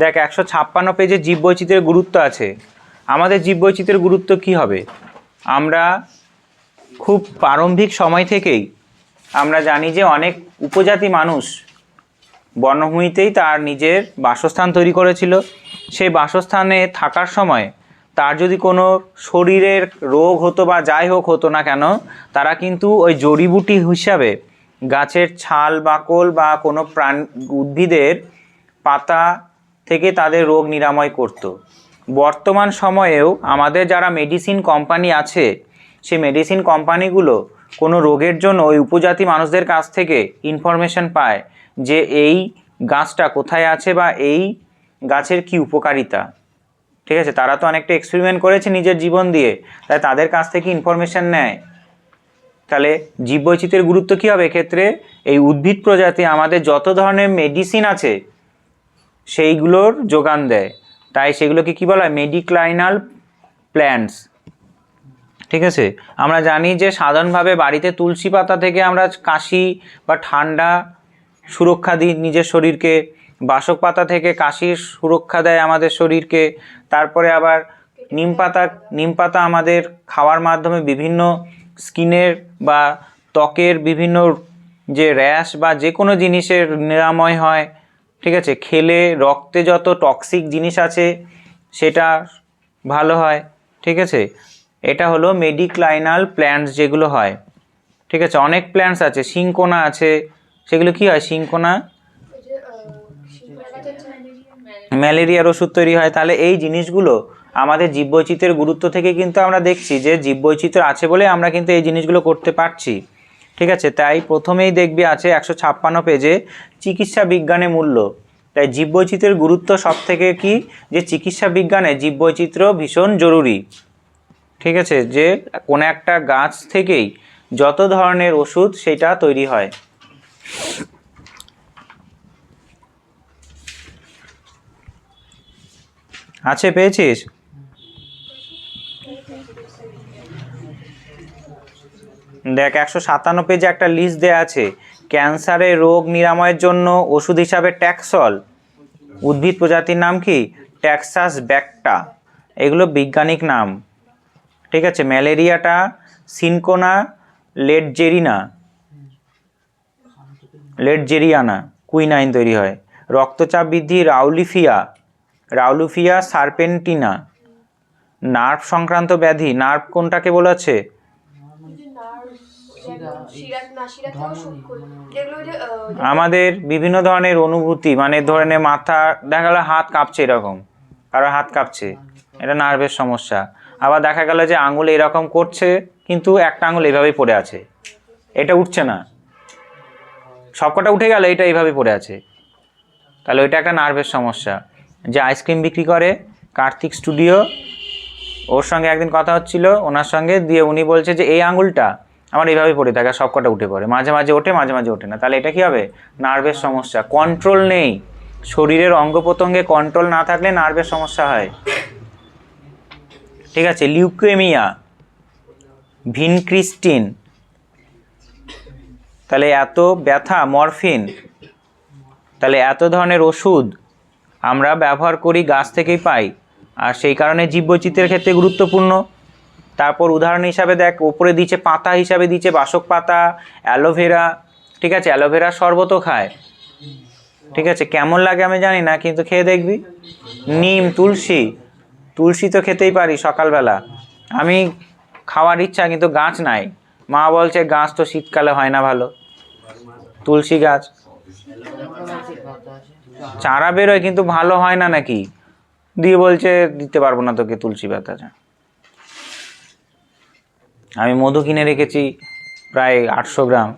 দেখ 156 পেজে জীববৈচিত্র্যের গুরুত্ব আছে। আমাদের জীববৈচিত্র্যের গুরুত্ব কি হবে? আমরা খুব প্রারম্ভিক সময় থেকেই আমরা জানি যে অনেক উপজাতি মানুষ বনভূমিতেই তার নিজের বাসস্থান তৈরি করেছিল। সেই বাসস্থানে থাকার সময় তার যদি কোনো শরীরের রোগ হতো বা যাই হোক হতো না কেন, তারা কিন্তু ওই জড়িবুটি হিসাবে গাছের ছাল বাকল বা কোনো উদ্ভিদের পাতা থেকে তাদের রোগ নিরাময় করত। বর্তমান সময়েও আমাদের যারা মেডিসিন কোম্পানি আছে, সেই মেডিসিন কোম্পানিগুলো কোনো রোগের জন্য ওই উপজাতি মানুষদের কাছ থেকে ইনফরমেশন পায় যে এই গাছটা কোথায় আছে বা এই গাছের কি উপকারিতা। ঠিক আছে, তারা তো অনেকটা এক্সপেরিমেন্ট করেছে নিজের জীবন দিয়ে, তাই তাদের কাছ থেকে ইনফরমেশন নেয়। তাহলে জীববৈচিত্র্যের গুরুত্ব কী হবে এক্ষেত্রে? এই উদ্ভিদ প্রজাতি আমাদের যত ধরনের মেডিসিন আছে সেইগুলোর যোগান দেয়, তাই সেগুলোকে কী বলা হয়? মেডিক্লাইনাল প্ল্যান্টস। ঠিক আছে, আমরা জানি যে সাধারণভাবে বাড়িতে তুলসী পাতা থেকে আমরা কাশি বা ঠান্ডা সুরক্ষা দিই নিজের শরীরকে, বাসক পাতা থেকে কাশির সুরক্ষা দেয় আমাদের শরীরকে। তারপরে আবার নিম পাতা আমাদের খাওয়ার মাধ্যমে বিভিন্ন স্কিনের বা ত্বকের বিভিন্ন যে র্যাশ বা যে কোনো জিনিসের নিরাময় হয়। ঠিক আছে, খেলে রক্তে যত টক্সিক জিনিস আছে সেটা ভালো হয়। ঠিক আছে, এটা হলো মেডিক্লাইনাল প্ল্যান্টস যেগুলো হয়। ঠিক আছে, অনেক প্ল্যান্টস আছে, সিংকোনা আছে, সেগুলো কি হয়? সিংকোনা ম্যালেরিয়ার ওষুধ তৈরি হয়। তাহলে এই জিনিসগুলো আমাদের জীববৈচিত্র্যের গুরুত্ব থেকে কিন্তু আমরা দেখছি যে জীববৈচিত্র্য আছে বলে আমরা কিন্তু এই জিনিসগুলো করতে পারছি। ঠিক আছে, তাই প্রথমেই দেখবি আছে 156 পেজে চিকিৎসা বিজ্ঞানে মূল্য। তাই জীববৈচিত্র্যের গুরুত্ব সব থেকে কি, যে চিকিৎসা বিজ্ঞানে জীববৈচিত্র্য ভীষণ জরুরি। ঠিক আছে, যে কোনো একটা গাছ থেকেই যত ধরনের ওষুধ সেটা তৈরি হয়। আছে, পেয়েছিস? দেখ 157 পেজে একটা লিস্ট দেওয়া আছে, ক্যান্সারের রোগ নিরাময়ের জন্য ওষুধ হিসাবে ট্যাক্সল। উদ্ভিদ প্রজাতির নাম কি? ট্যাক্সাস ব্যাক্টা। এগুলো বৈজ্ঞানিক নাম। ঠিক আছে, ম্যালেরিয়াটা সিনকোনা লেটজেরিয়ানা কুইনাইন তৈরি হয়। রক্তচাপ বৃদ্ধি রাউলিফিয়া সার্পেন্টিনা। নার্ভ সংক্রান্ত ব্যাধি, নার্ভ কোনটাকে বলেছে? আমাদের বিভিন্ন ধরনের অনুভূতি, মানে ধরনের মাথা দেখা গেল হাত কাঁপছে, এরকম কারো হাত কাঁপছে, এটা নার্ভের সমস্যা। আবার দেখা গেল যে আঙুল এরকম করছে কিন্তু একটা আঙুল এইভাবেই পড়ে আছে, এটা উঠছে না, সবকটা উঠে গেল, এটা এইভাবে পড়ে আছে, তাহলে ওইটা একটা নার্ভের সমস্যা। যে আইসক্রিম বিক্রি করে কার্তিক স্টুডিও, ওর সঙ্গে একদিন কথা হচ্ছিল ওনার সঙ্গে, দিয়ে উনি বলছে যে এই আঙুলটা আমার এইভাবে পড়ে থাকে, সবকটা উঠে পড়ে, মাঝে মাঝে ওঠে মাঝে মাঝে ওঠে না। তাহলে এটা কী হবে? নার্ভের সমস্যা। কন্ট্রোল নেই, শরীরের অঙ্গ প্রত্যঙ্গে কন্ট্রোল না থাকলে নার্ভের সমস্যা হয়। ঠিক আছে, লিউকেমিয়া, ভিনক্রিস্টিন। তাহলে এত ব্যথা, মরফিন। তাহলে এত ধরনের ওষুধ আমরা ব্যবহার করি, গাছ থেকেই পাই, আর সেই কারণে জীববৈচিত্র্যের ক্ষেত্রে গুরুত্বপূর্ণ। তারপর উদাহরণ হিসাবে দেখ, ওপরে দিচ্ছে পাতা হিসাবে দিচ্ছে বাসক পাতা, অ্যালোভেরা। ঠিক আছে, অ্যালোভেরা শরবতও খায়। ঠিক আছে, কেমন লাগে আমি জানি না, কিন্তু খেয়ে দেখবি। নিম, তুলসী তো খেতেই পারি সকালবেলা, আমি খাওয়ার ইচ্ছা, কিন্তু গাছ নাই। মা বলছে গাছ তো শীতকালে হয় না ভালো, তুলসী গাছ চারা বেরোয় কিন্তু ভালো হয় না নাকি, দিয়ে বলছে দিতে পারবো না তোকে তুলসী পাতা। আমি মধু কিনে রেখেছি প্রায় 800 গ্রাম,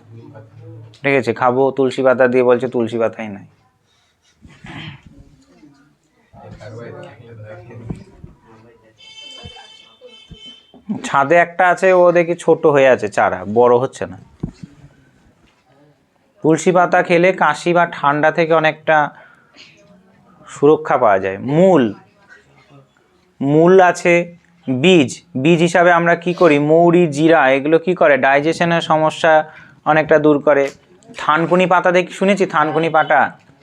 ঠিক আছে, খাবো তুলসী পাতা দিয়ে, বলছে তুলসী পাতাই নাই। ছাদে একটা আছে, ও দেখি ছোট হয়ে আছে, চারা বড় হচ্ছে না। তুলসী পাতা খেলে কাশি বা ঠান্ডা থেকে অনেকটা সুরক্ষা পাওয়া যায়। মূল আছে, বীজ হিসাবে আমরা কি করি? মৌরি, জিরা, এগুলো কি করে? ডাইজেশনের সমস্যা অনেকটা দূর করে। থানকুনি পাতা দেখি শুনেছি, থানকুনি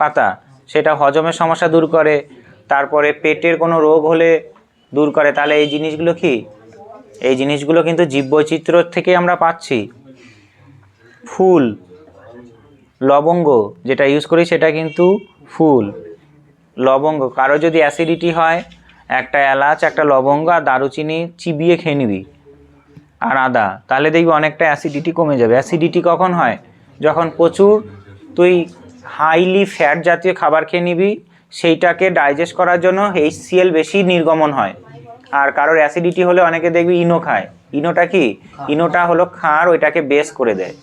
পাতা সেটা হজমের সমস্যা দূর করে। তারপরে পেটের কোনো রোগ হলে দূর করে। তাহলে এই জিনিসগুলো কি? এই জিনিসগুলো কিন্তু জীববৈচিত্র্য থেকে আমরা পাচ্ছি। ফুল, লবঙ্গ যেটা ইউজ করি সেটা কিন্তু ফুল, লবঙ্গ। কারো যদি অ্যাসিডিটি হয়, একটা এলাচ, একটা লবঙ্গ আর দারুচিনি চিবিয়ে খেয়ে নিবি, আর আদা, তাহলে দেখবি অনেকটা অ্যাসিডিটি কমে যাবে। অ্যাসিডিটি কখন হয়? যখন প্রচুর তুই হাইলি ফ্যাট জাতীয় খাবার খেয়ে নিবি, সেইটাকে ডাইজেস্ট করার জন্য HCl বেশি নির্গমন হয়। আর কারোর অ্যাসিডিটি হলে অনেকে দেখবি ইনো খায়। ইনোটা কি? ইনোটা হলো ক্ষার, ওইটাকে বেস করে দেয়।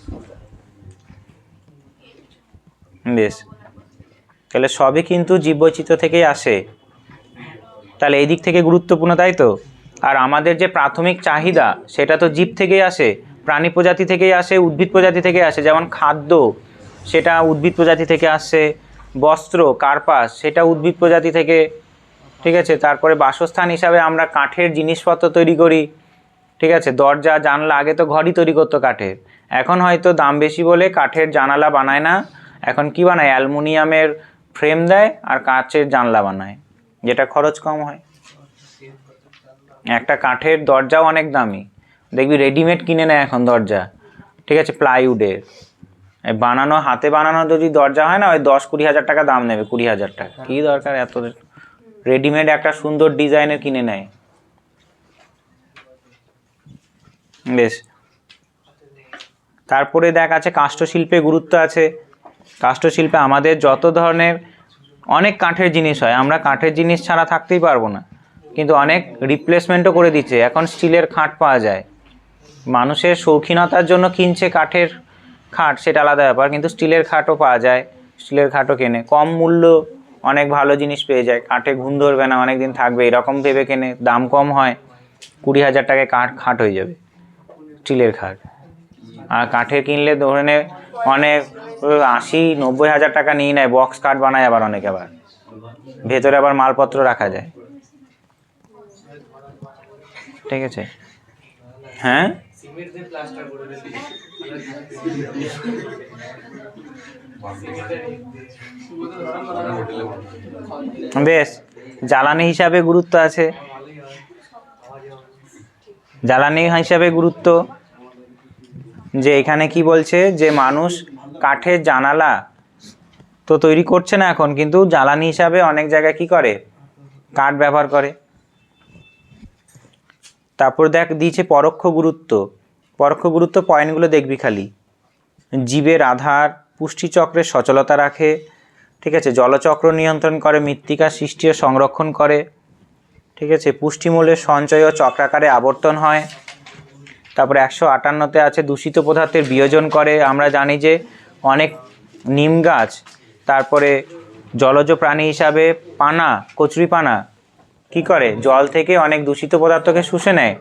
বেশ, তাহলে সবই কিন্তু জীববৈচিত্র্য থেকেই আসে। তাহলে এই দিক থেকে গুরুত্বপূর্ণ, তাই তো? আর আমাদের যে প্রাথমিক চাহিদা সেটা তো জীব থেকেই আসে, প্রাণী প্রজাতি থেকেই আসে, উদ্ভিদ প্রজাতি থেকে আসে। যেমন খাদ্য, সেটা উদ্ভিদ প্রজাতি থেকে আসে। বস্ত্র, কার্পাস, সেটা উদ্ভিদ প্রজাতি থেকে। ঠিক আছে, তারপরে বাসস্থান হিসাবে আমরা কাঠের জিনিসপত্র তৈরি করি। ঠিক আছে, দরজা, জানলা, আগে তো ঘরই তৈরি করতো কাঠের। এখন হয়তো দাম বেশি বলে কাঠের জানালা বানায় না, এখন কি বানায়? অ্যালুমিনিয়ামের ফ্রেম দেয় আর কাঁচের জানলা বানায়, যেটা খরচ কম হয়। একটা কাঠের দরজাও অনেক দামি, দেখবি রেডিমেড কিনে নেয় এখন দরজা। ঠিক আছে, প্লাইউডের বানানো, হাতে বানানো যদি দরজা হয় না, ওই 10-20 হাজার টাকা দাম নেবে, 20 হাজার টাকা। কী দরকার এত? রেডিমেড একটা সুন্দর ডিজাইনের কিনে নেয়। বেশ, তারপরে দেখ আছে কাষ্ঠশিল্পে গুরুত্ব আছে। কাষ্ঠশিল্পে আমাদের যত ধরনের অনেক কাঠের জিনিস হয়, আমরা কাঠের জিনিস ছাড়া থাকতেই পারবো না, কিন্তু অনেক রিপ্লেসমেন্টও করে দিচ্ছে। এখন স্টিলের খাট পাওয়া যায়, মানুষের শৌখিনতার জন্য কিনছে কাঠের খাট, সেটা আলাদা ব্যাপার, কিন্তু স্টিলের খাটও পাওয়া যায়। স্টিলের খাটও কেনে, কম মূল্য অনেক ভালো জিনিস পেয়ে যায়। কাঠে ঘুণ ধরবে না, অনেক দিন থাকবে, এরকম ভেবে কেনে। দাম কম হয়, 20 হাজার টাকায় খাট হয়ে যাবে, স্টিলের খাট। আর কাঠের কিনলে ধরে নে অনেক 80-90 হাজার টাকা নিয়ে নেয়, বক্স কাঠ বানায় আবার অনেকে, আবার ভেতরে আবার মালপত্র রাখা যায়। ঠিক আছে, হ্যাঁ, বেশ। জ্বালানি হিসাবে গুরুত্ব আছে। জ্বালানি হিসাবে গুরুত্ব, যে এখানে কি বলছে, যে মানুষ কাঠের জানালা তো তৈরি করছে না এখন, কিন্তু জ্বালানি হিসাবে অনেক জায়গায় কি করে, কাঠ ব্যবহার করে। তারপর দেখ দিয়েছে পরোক্ষ গুরুত্ব। পরোক্ষ গুরুত্ব পয়েন্টগুলো দেখবি খালি। জীবের আধার, পুষ্টিচক্রের সচলতা রাখে। ঠিক আছে, জলচক্র নিয়ন্ত্রণ করে, মৃত্তিকা সৃষ্টি ও সংরক্ষণ করে। ঠিক আছে, পুষ্টিমূল্যের সঞ্চয় ও চক্রাকারে আবর্তন হয়। তারপরে 158তে আছে দূষিত পদার্থের বিয়োজন করে। আমরা জানি যে অনেক নিম গাছ, তারপরে জলজ প্রাণী হিসাবে পানা, কচুরিপানা কি করে, জল থেকে অনেক দূষিত পদার্থকে শুষে নেয়,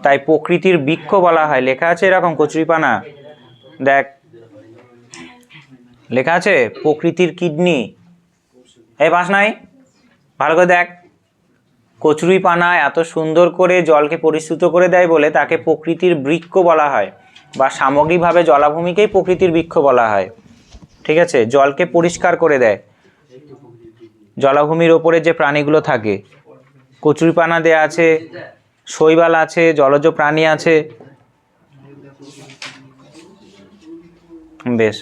তাই প্রকৃতির বৃক্ষ বলা হয়। লেখা আছে এরকম, কচুরিপানা দেখ লেখা আছে, প্রকৃতির কিডনি। এই পাস নাই, ভালো করে দেখ। কচুরিপানা এত সুন্দর করে জলকে পরিশ্রুত করে দেয় বলে তাকে প্রকৃতির বৃক্ষ বলা হয়, বা সামগ্রিকভাবে জলাভূমিকেই প্রকৃতির বৃক্ষ বলা হয়। ঠিক আছে, জলকে পরিষ্কার করে দেয়। জলাভূমির ওপরে যে প্রাণীগুলো থাকে, কচুরিপানা দেয়া আছে, শৈবাল আছে, জলজ প্রাণী আছে। বেশ,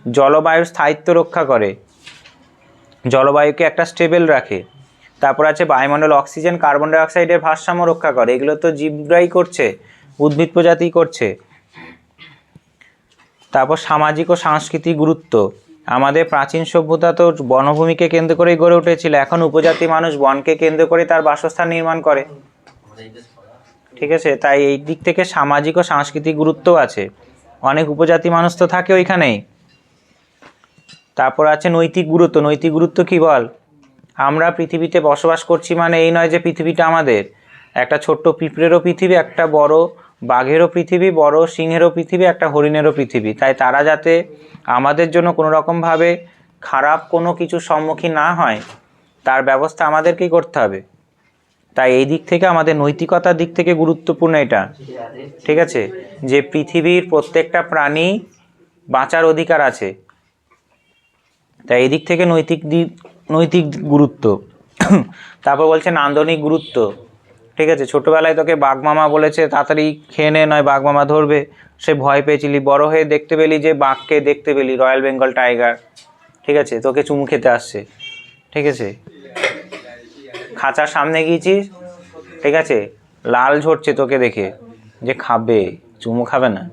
জলবায়ুর স্থায়িত্ব রক্ষা করে, জলবায়ুকে একটা স্টেবল রাখে। তারপর আছে বায়ুমণ্ডল অক্সিজেন, কার্বন ডাই অক্সাইডের ভারসাম্য রক্ষা করে। এগুলো তো জীবরাই করছে, উদ্ভিদ প্রজাতি করছে। তারপর সামাজিক ও সাংস্কৃতিক গুরুত্ব। আমাদের প্রাচীন সভ্যতা তো বনভূমিকে কেন্দ্র করেই গড়ে উঠেছিল, এখন উপজাতি মানুষ বনকে কেন্দ্র করে তার বাসস্থান নির্মাণ করে। ঠিক আছে, তাই এই দিক থেকে সামাজিক ও সাংস্কৃতিক গুরুত্ব আছে, অনেক উপজাতি মানুষ তো থাকে ওইখানেই। তারপর আছে নৈতিক গুরুত্ব। নৈতিক গুরুত্ব কি বল? আমরা পৃথিবীতে বসবাস করছি মানে এই নয় যে পৃথিবীটা আমাদের। একটা ছোট্ট পিঁপড়েরও পৃথিবী, একটা বড় বাঘেরও পৃথিবী, বড় সিংহেরও পৃথিবী, একটা হরিণেরও পৃথিবী। তাই তারা যাতে আমাদের জন্য কোনো রকমভাবে খারাপ কোনো কিছুর সম্মুখীন না হয়, তার ব্যবস্থা আমাদেরকেই করতে হবে। তাই এই দিক থেকে আমাদের নৈতিকতার দিক থেকে গুরুত্বপূর্ণ এটা। ঠিক আছে, যে পৃথিবীর প্রত্যেকটা প্রাণী বাঁচার অধিকার আছে, তাই এই দিক থেকে নৈতিক গুরুত্ব। তারপর বলছে নান্দনিক গুরুত্ব, ঠিক আছে, ছোটোবেলায় তোকে বাঘমামা বলেছে তাড়াতাড়ি খেয়ে নে, নয় বাঘমামা ধরবে, সে ভয় পেয়েছিলি, বড় হয়ে দেখতে পেলি যে বাঘকে দেখতে পেলি, রয়্যাল বেঙ্গল টাইগার, ঠিক আছে, তোকে চুমু খেতে আসছে, ঠিক আছে, খাঁচার সামনে গিয়েছিস, ঠিক আছে, লাল ঝরছে তোকে দেখে, যে খাবে, চুমু খাবে না।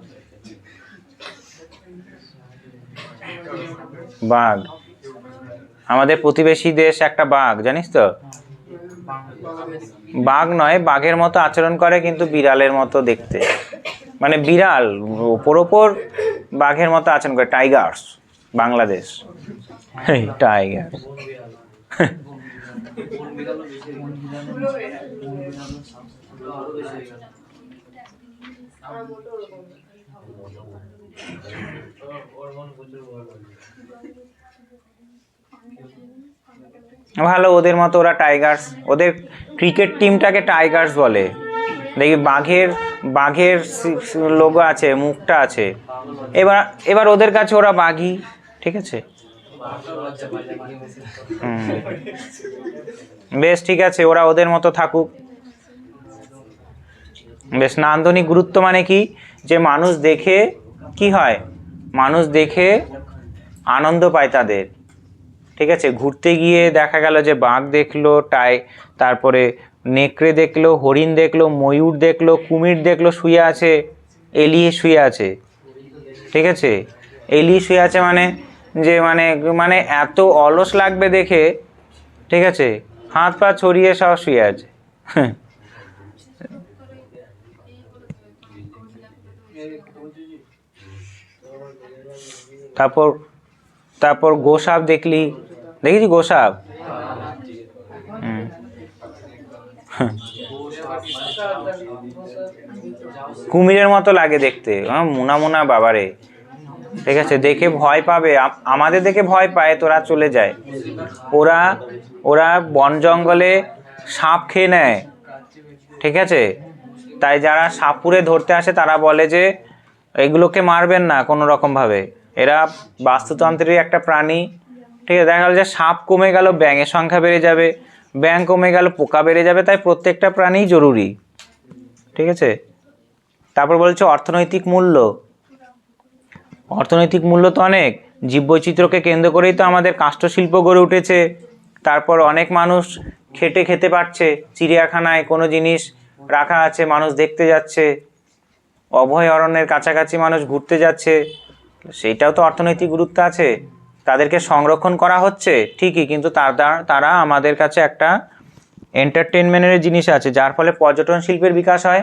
বাঘ, আমাদের প্রতিবেশী দেশ একটা বাঘ, জানিস তো? বাঘ নয়, বাঘের মতো আচরণ করে কিন্তু বিড়ালের মতো দেখতে, মানে বিড়াল ওপর বাঘের মতো আচরণ করে। Tigers, Bangladesh, tiger. ভালো, ওদের মতো ওরা টাইগার্স, ওদের ক্রিকেট টিমটাকে টাইগার্স বলে। দেখি বাঘের লোগো আছে, মুখটা আছে, এবার ওদের কাছে ওরা বাঘই, ঠিক আছে। বেশ, ঠিক আছে, ওরা ওদের মতো থাকুক। বেশ, নান্দনিক গুরুত্ব মানে কি, যে মানুষ দেখে কি হয়, মানুষ দেখে আনন্দ পায় তাদের, ঠিক আছে। ঘুরতে গিয়ে দেখা গেল যে বাঘ দেখলো, তারপরে নেকড়ে দেখলো, হরিণ দেখলো, ময়ূর দেখলো, কুমির দেখলো শুয়ে আছে, এলিয়ে শুয়ে আছে, ঠিক আছে। এলি শুয়ে আছে মানে যে মানে এত অলস লাগবে দেখে, ঠিক আছে, হাত পা ছড়িয়ে সব শুয়ে আছে। তারপর গোসাপ দেখেছি গোসাপ? কুমিরের মতো লাগে দেখতে, মুনা মুনা বাবারে, ঠিক আছে, দেখে ভয় পাবে, আমাদের দেখে ভয় পায়, তোরা চলে যায়। ওরা বন জঙ্গলে সাপ খেয়ে নেয়, ঠিক আছে। তাই যারা সাপুরে ধরতে আসে তারা বলে যে এগুলোকে মারবেন না কোনো রকমভাবে, এরা বাস্তুতন্ত্রেরই একটা প্রাণী, ঠিক আছে। দেখা গেল যে সাপ কমে গেল, ব্যাঙের সংখ্যা বেড়ে যাবে, ব্যাঙ কমে গেল, পোকা বেড়ে যাবে, তাই প্রত্যেকটা প্রাণী জরুরি, ঠিক আছে। তারপর বলছে অর্থনৈতিক মূল্য। অর্থনৈতিক মূল্য তো অনেক, জীববৈচিত্র্যকে কেন্দ্র করেই তো আমাদের কাষ্ঠশিল্প গড়ে উঠেছে। তারপর অনেক মানুষ খেতে পারছে, চিড়িয়াখানায় কোনো জিনিস রাখা আছে, মানুষ দেখতে যাচ্ছে, অভয় অরণ্যের কাছাকাছি মানুষ ঘুরতে যাচ্ছে, সেইটাও তো অর্থনৈতিক গুরুত্ব আছে। তাদেরকে সংরক্ষণ করা হচ্ছে ঠিকই, কিন্তু তারা আমাদের কাছে একটা এন্টারটেনমেন্টের জিনিস আছে, যার ফলে পর্যটন শিল্পের বিকাশ হয়,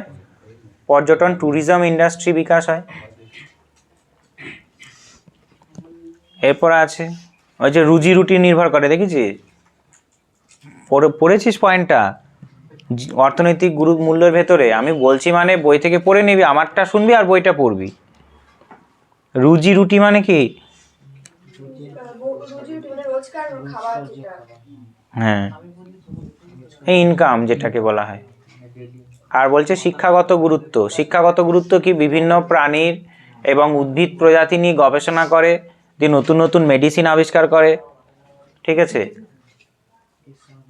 পর্যটন ট্যুরিজম ইন্ডাস্ট্রি বিকাশ হয়। এরপর আছে ওই যে রুজি রুটি নির্ভর করে, দেখেছিস? পড়েছিস পয়েন্টটা অর্থনৈতিক মূল্যের ভেতরে? আমি বলছি মানে বই থেকে পড়ে নিবি, আমারটা শুনবি আর বইটা পড়বি। রুজি রুটি মানে কি? হ্যাঁ, ইনকাম যেটাকে বলা হয়। আর বলছে শিক্ষাগত গুরুত্ব। শিক্ষাগত গুরুত্ব কি? বিভিন্ন প্রাণীর এবং উদ্ভিদ প্রজাতি নিয়ে গবেষণা করে, দিয়ে নতুন নতুন মেডিসিন আবিষ্কার করে, ঠিক আছে।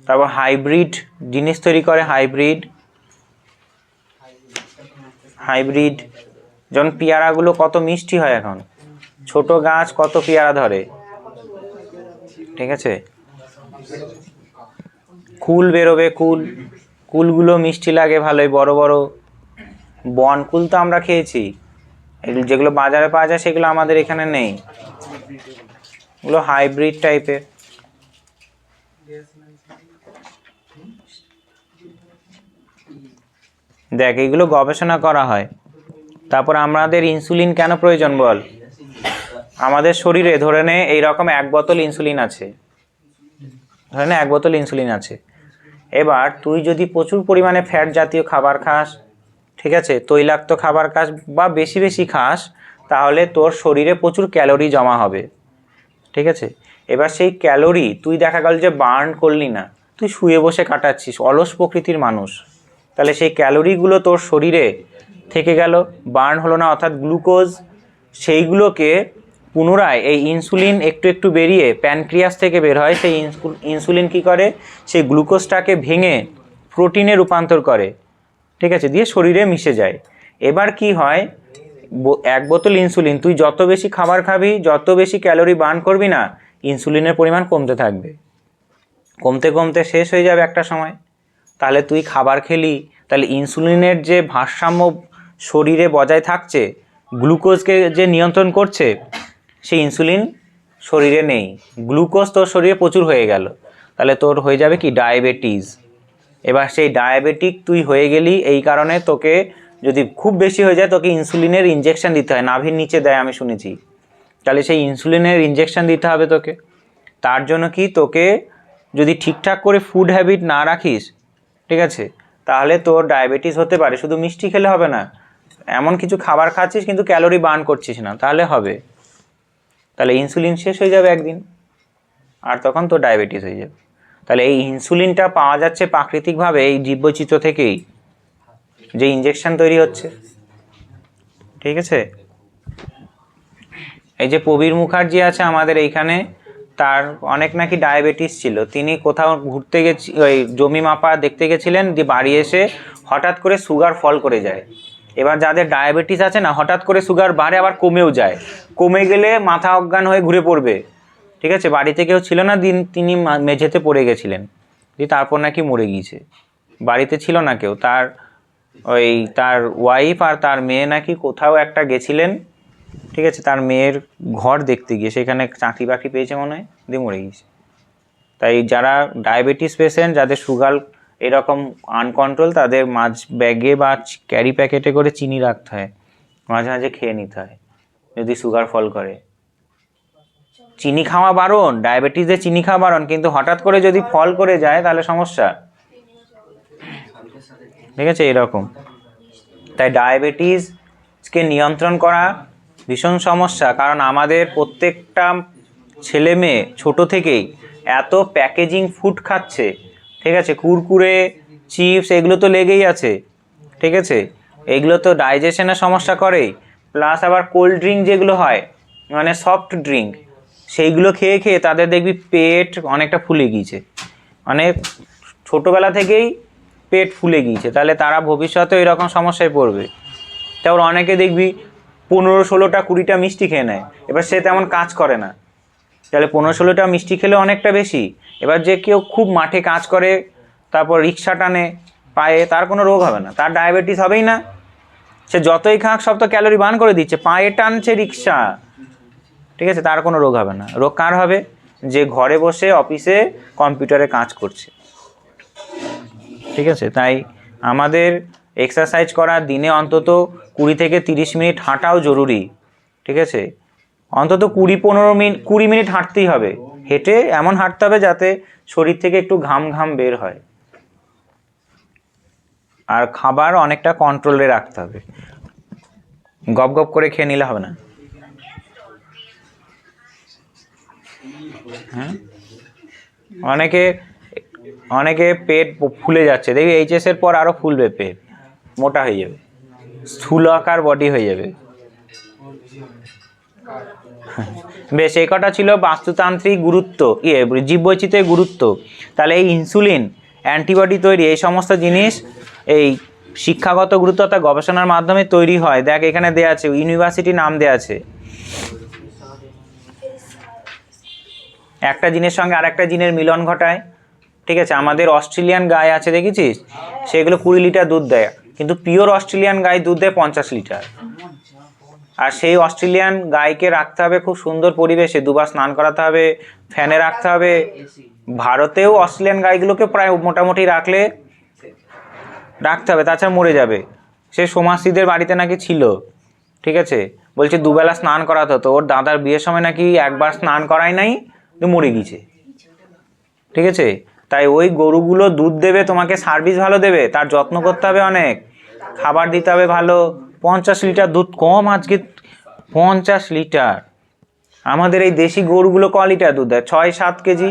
তারপর হাইব্রিড জিনিস তৈরি করে, হাইব্রিড যেমন পেয়ারাগুলো কত মিষ্টি হয়, এখন ছোট গাছ কত পেয়ারা ধরে, ঠিক আছে। কুল বেরোবে, কুলগুলো মিষ্টি লাগে ভালোই, বড় বড় বনকুল তো আমরা খেয়েছি, এগুলো যেগুলো বাজারে পাওয়া যায় সেগুলো আমাদের এখানে নেই, এগুলো হাইব্রিড টাইপের। দেখ, এগুলো গবেষণা করা হয়। তারপর আমাদের ইনসুলিন কেন প্রয়োজন বল? আমাদের শরীরে ধরে নে এইরকম 1 বোতল ইনসুলিন আছে, ধরে নে 1 বোতল ইনসুলিন আছে। এবার তুই যদি প্রচুর পরিমাণে ফ্যাট জাতীয় খাবার খাস, ঠিক আছে, তৈলাক্ত খাবার খাস বা বেশি খাস, তাহলে তোর শরীরে প্রচুর ক্যালোরি জমা হবে, ঠিক আছে। এবার সেই ক্যালোরি তুই দেখা গেল যে বার্ন করলি না, তুই শুয়ে বসে কাটাচ্ছিস, অলস প্রকৃতির মানুষ, তাহলে সেই ক্যালোরিগুলো তোর শরীরে থেকে গেল, বার্ন হলো না, অর্থাৎ গ্লুকোজ, সেইগুলোকে পুনরায় এই ইনসুলিন একটু একটু বেরিয়ে প্যানক্রিয়াস থেকে বের হয়। সেই ইনসুলিন কি করে, সেই গ্লুকোজটাকে ভেঙে প্রোটিনে রূপান্তর করে, ঠিক আছে, দিয়ে শরীরে মিশে যায়। এবার কি হয়, এক বোতল ইনসুলিন তুই যত বেশি খাবার খাবি, যত বেশি ক্যালোরি বার্ন করবি না, ইনসুলিনের পরিমাণ কমতে থাকবে, কমতে কমতে শেষ হয়ে যাবে একটা সময়। তাহলে তুই খাবার খেলি, তাহলে ইনসুলিনের যে ভারসাম্য শরীরে বজায় থাকছে, গ্লুকোজকে যে নিয়ন্ত্রণ করছে, সেই ইনসুলিন শরীরে নেই, গ্লুকোজ তোর শরীরে প্রচুর হয়ে গেল, তাহলে তোর হয়ে যাবে কি ডায়াবেটিস। এবার সেই ডায়াবেটিক তুই হয়ে গেলি, এই কারণে তোকে যদি খুব বেশি হয়ে যায় তোকে ইনসুলিনের ইনজেকশন দিতে হয়, নাভির নিচে দেয় আমি শুনেছি। তাহলে সেই ইনসুলিনের ইনজেকশন দিতে হবে তোকে। তার জন্য কি, তোকে যদি ঠিকঠাক করে ফুড হ্যাবিট না রাখিস, ঠিক আছে, তাহলে তোর ডায়াবেটিস হতে পারে। শুধু মিষ্টি খেলে হবে না, এমন কিছু খাবার খাচ্ছিস কিন্তু ক্যালোরি বার্ন করছিস না, তাহলে হবে। তাহলে ইনসুলিন শেষ হয়ে যাবে একদিন, আর তখন তোর ডায়াবেটিস হয়ে যাবে। তাহলে এই ইনসুলিনটা পাওয়া যাচ্ছে প্রাকৃতিকভাবে এই জীববৈচিত্র্য থেকেই, যে ইনজেকশন তৈরি হচ্ছে, ঠিক আছে। এই যে প্রবীর মুখার্জি আছে আমাদের এইখানে, তার অনেক নাকি ডায়াবেটিস ছিল। তিনি কোথাও ঘুরতে ওই জমি মাপা দেখতে গেছিলেন, দিয়ে বাড়ি এসে হঠাৎ করে সুগার ফল করে যায়। এবার যাদের ডায়াবেটিস আছে না, হঠাৎ করে সুগার বাড়ে আবার কমেও যায়, কমে গেলে মাথা অজ্ঞান হয়ে ঘুরে পড়বে, ঠিক আছে। বাড়িতে কেউ ছিল না, তিনি মেঝেতে পড়ে গেছিলেন, দিয়ে তারপর নাকি মরে গিয়েছে। বাড়িতে ছিল না কেউ, তার ওয়াইফ আর তার মেয়ে নাকি কোথাও একটা গেছিলেন, ঠিক আছে, তার মেয়ের ঘর দেখতে গিয়ে সেখানে চাকরি বাকরি পেয়েছে মনে হয়, দিয়ে মরে গিয়েছে। তাই যারা ডায়াবেটিস পেশেন্ট, যাদের সুগার এরকম আনকন্ট্রোল, তাদের মাঝ ব্যাগে বা ক্যারি প্যাকেটে করে চিনি রাখতে হয়, মাঝে মাঝে খেয়ে নিতে হয় যদি সুগার ফল করে। চিনি খাওয়া বারণ, ডায়াবেটিসে চিনি খাওয়া বারণ, কিন্তু হঠাৎ করে যদি ফল করে যায় তাহলে সমস্যা, ঠিক আছে, এরকম। তাই ডায়াবেটিসকে নিয়ন্ত্রণ করা ভীষণ সমস্যা, কারণ আমাদের প্রত্যেকটা ছেলে মেয়ে ছোট থেকেই এত প্যাকেজিং ফুড খাচ্ছে, ঠিক আছে, কুরকুরে, চিপস, এগুলো তো লেগেই আছে, ঠিক আছে, এগুলো তো ডাইজেশনের সমস্যা করেই। প্লাস আবার কোল্ড ড্রিঙ্ক যেগুলো হয়, মানে সফট ড্রিঙ্ক, সেইগুলো খেয়ে খেয়ে তাদের দেখবি পেট অনেকটা ফুলে গিয়েছে, মানে ছোটোবেলা থেকেই পেট ফুলে গিয়েছে। তাহলে তারা ভবিষ্যতে এরকম সমস্যায় পড়বে। তারপর অনেকে দেখবি 15-16টা 20টা মিষ্টি খেয়ে নেয়, এবার সে তেমন কাজ করে না, তাহলে 15-16টা মিষ্টি খেলে অনেকটা বেশি। এবার যে কেউ খুব মাঠে কাজ করে, তারপর রিক্সা টানে পায়ে, তার কোনো রোগ হবে না, তার ডায়াবেটিস হবেই না। সে যতই খাক সব তো ক্যালোরি বার্ন করে দিচ্ছে, পায়ে টানছে রিক্সা, ঠিক আছে, তার কোনো রোগ হবে না। রোগ কার হবে, যে ঘরে বসে অফিসে কম্পিউটারে কাজ করছে, ঠিক আছে। তাই আমাদের এক্সারসাইজ করা, দিনে অন্তত 20 থেকে 30 মিনিট হাঁটাও জরুরি, ঠিক আছে, অন্তত 20 মিনিট হাঁটতেই হবে। হেঁটে এমন হাঁটতে হবে যাতে শরীর থেকে একটু ঘাম ঘাম বের হয়। আর খাবার অনেকটা কন্ট্রোলে রাখতে হবে, গপ গপ করে খেয়ে নিলে হবে না। হ্যাঁ, অনেকে পেট ফুলে যাচ্ছে, দেখবি এইচএসের পর আরও ফুলবে, পেট মোটা হয়ে যাবে, স্থূলাকার বডি হয়ে যাবে। বেশ, এই কটা ছিল বাস্তুতান্ত্রিক গুরুত্ব, জীববৈচিত্র্যের গুরুত্ব। তাহলে এই ইনসুলিন, অ্যান্টিবডি তৈরি, এই সমস্ত জিনিস এই শিক্ষাগত গুরুত্ব অর্থাৎ গবেষণার মাধ্যমে তৈরি হয়। দেখ এখানে দেয়া আছে, ইউনিভার্সিটি নাম দেয়া আছে। একটা জিনের সঙ্গে আরেকটা জিনের মিলন ঘটায়, ঠিক আছে। আমাদের অস্ট্রেলিয়ান গাই আছে দেখেছিস, সেগুলো 20 লিটার দুধ দেয়, কিন্তু পিওর অস্ট্রেলিয়ান গাই দুধ দেয় 50 লিটার। আর সেই অস্ট্রেলিয়ান গাইকে রাখতে হবে খুব সুন্দর পরিবেশে, দুবার স্নান করাতে হবে, ফ্যানে রাখতে হবে। ভারতেও অস্ট্রেলিয়ান গাইগুলোকে প্রায় মোটামুটি রাখতে হবে, তাছাড়া মরে যাবে। সে সমাজসীদের বাড়িতে নাকি ছিল, ঠিক আছে, বলছে দুবেলা স্নান করাতে হতো। ওর দাদার বিয়ের সময় নাকি একবার স্নান করায় নাই, মরে গিয়েছে, ঠিক আছে। তাই ওই গরুগুলো দুধ দেবে, তোমাকে সার্ভিস ভালো দেবে, তার যত্ন করতে হবে অনেক, খাবার দিতে হবে ভালো। 50 লিটার দুধ কম আজকে, 50 লিটার। আমাদের এই দেশি গরুগুলো ক লিটার দুধ দেয়, 6-7 কেজি।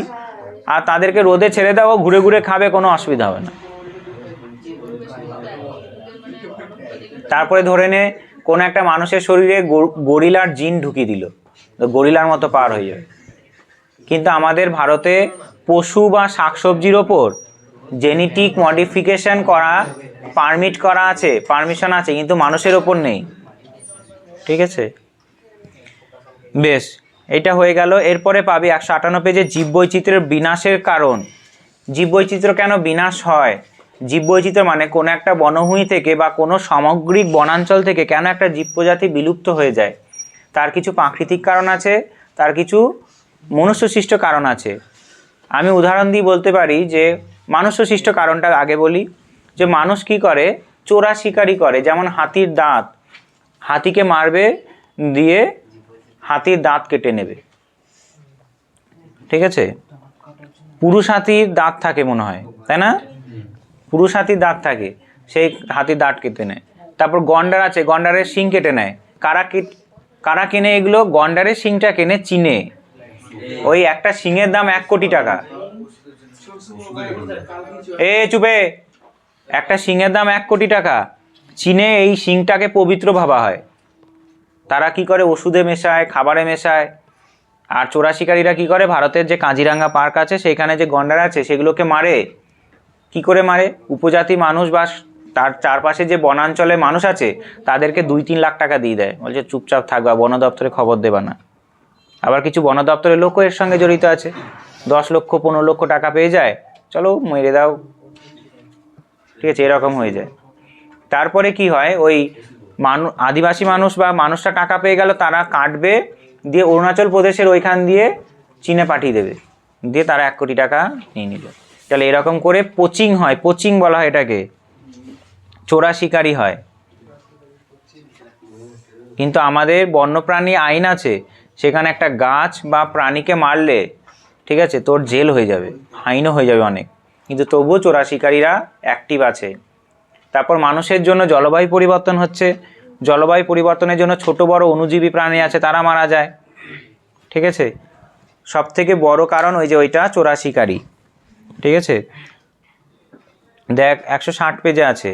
আর তাদেরকে রোদে ছেড়ে দাও, ঘুরে ঘুরে খাবে, কোনো অসুবিধা হবে না। তারপরে ধরে নে কোনো একটা মানুষের শরীরে গরিলার জিন ঢুকিয়ে দিল, গরিলার মতো পার হয়ে যাবে। কিন্তু আমাদের ভারতে পশু বা শাকসবজির ওপর জেনেটিক মডিফিকেশন করা পারমিশন আছে, কিন্তু মানুষের ওপর নেই। ঠিক আছে, বেশ, এটা হয়ে গেল। এরপরে পাবি 158 পেজে জীববৈচিত্র্যের বিনাশের কারণ। জীববৈচিত্র্য কেন বিনাশ হয়? জীববৈচিত্র্য মানে কোনো একটা বনভূমি থেকে বা কোনো সামগ্রিক বনাঞ্চল থেকে কেন একটা জীব প্রজাতি বিলুপ্ত হয়ে যায়? তার কিছু প্রাকৃতিক কারণ আছে, তার কিছু মনুষ্যসৃষ্ট কারণ আছে। আমি উদাহরণ দিয়ে বলতে পারি যে মানুষ্যসৃষ্ট কারণটা আগে বলি। যে মানুষ কি করে, চোরা শিকারি করে। যেমন হাতির দাঁত, হাতিকে মারবে, দিয়ে হাতির দাঁত কেটে নেবে। ঠিক আছে, পুরুষ হাতির দাঁত থাকে মনে হয়, তাই না? পুরুষ হাতির দাঁত থাকে, সেই হাতির দাঁত কেটে নেয়। তারপর গন্ডার আছে, গন্ডারের শিং কেটে নেয়। কারা কেনে এগুলো? গন্ডারের শিংটা কেনে চীনে। ওই একটা শিংয়ের দাম 1 কোটি টাকা। চুপে, একটা শিংয়ের দাম 1 কোটি টাকা। চীনে এই শিংটাকে পবিত্র ভাবা হয়। তারা কি করে, ওষুধে মেশায়, খাবারে মেশায়। আর চোরা শিকারীরা কি করে, ভারতের যে কাজিরাঙ্গা পার্ক আছে সেখানে যে গন্ডার আছে সেগুলোকে মারে। কি করে মারে? উপজাতি মানুষ বা তার চারপাশে যে বনাঞ্চলে মানুষ আছে তাদেরকে 2-3 লাখ টাকা দিয়ে দেয়, বলছে চুপচাপ থাকবা, বন দপ্তরে খবর দেবা না। আবার কিছু বন দপ্তরের লোকও এর সঙ্গে জড়িত আছে, 10 লক্ষ 15 লক্ষ টাকা পেয়ে যায়, চলো মেরে দাও। ঠিক আছে, এরকম হয়ে যায়। তারপরে কি হয়, ওই আদিবাসী মানুষ বা মানুষটা টাকা পেয়ে গেল, তারা কাটবে, দিয়ে অরুণাচল প্রদেশের ওইখান দিয়ে চীনে পাঠিয়ে দেবে, দিয়ে তারা 1 কোটি টাকা নিয়ে নিল। তাহলে এরকম করে পোচিং হয়, পোচিং বলা হয় এটাকে, চোরা শিকারি হয়। কিন্তু আমাদের বন্যপ্রাণী আইন আছে, সেখানে একটা গাছ বা প্রাণীকে মারলে, ঠিক আছে, তোর জেল হয়ে যাবে, ফাইনও হয়ে যাবে অনেক, কিন্তু তবুও চোরা শিকারীরা অ্যাক্টিভ আছে। তারপর মানুষের জন্য জলবায়ু পরিবর্তন হচ্ছে, জলবায়ু পরিবর্তনের জন্য ছোট বড় অণুজীবী প্রাণী আছে, তারা মারা যায়। ঠিক আছে, সব থেকে বড় কারণ ওই যে ওইটা চোরা শিকারি। ঠিক আছে, দেখ 160 পেজে আছে।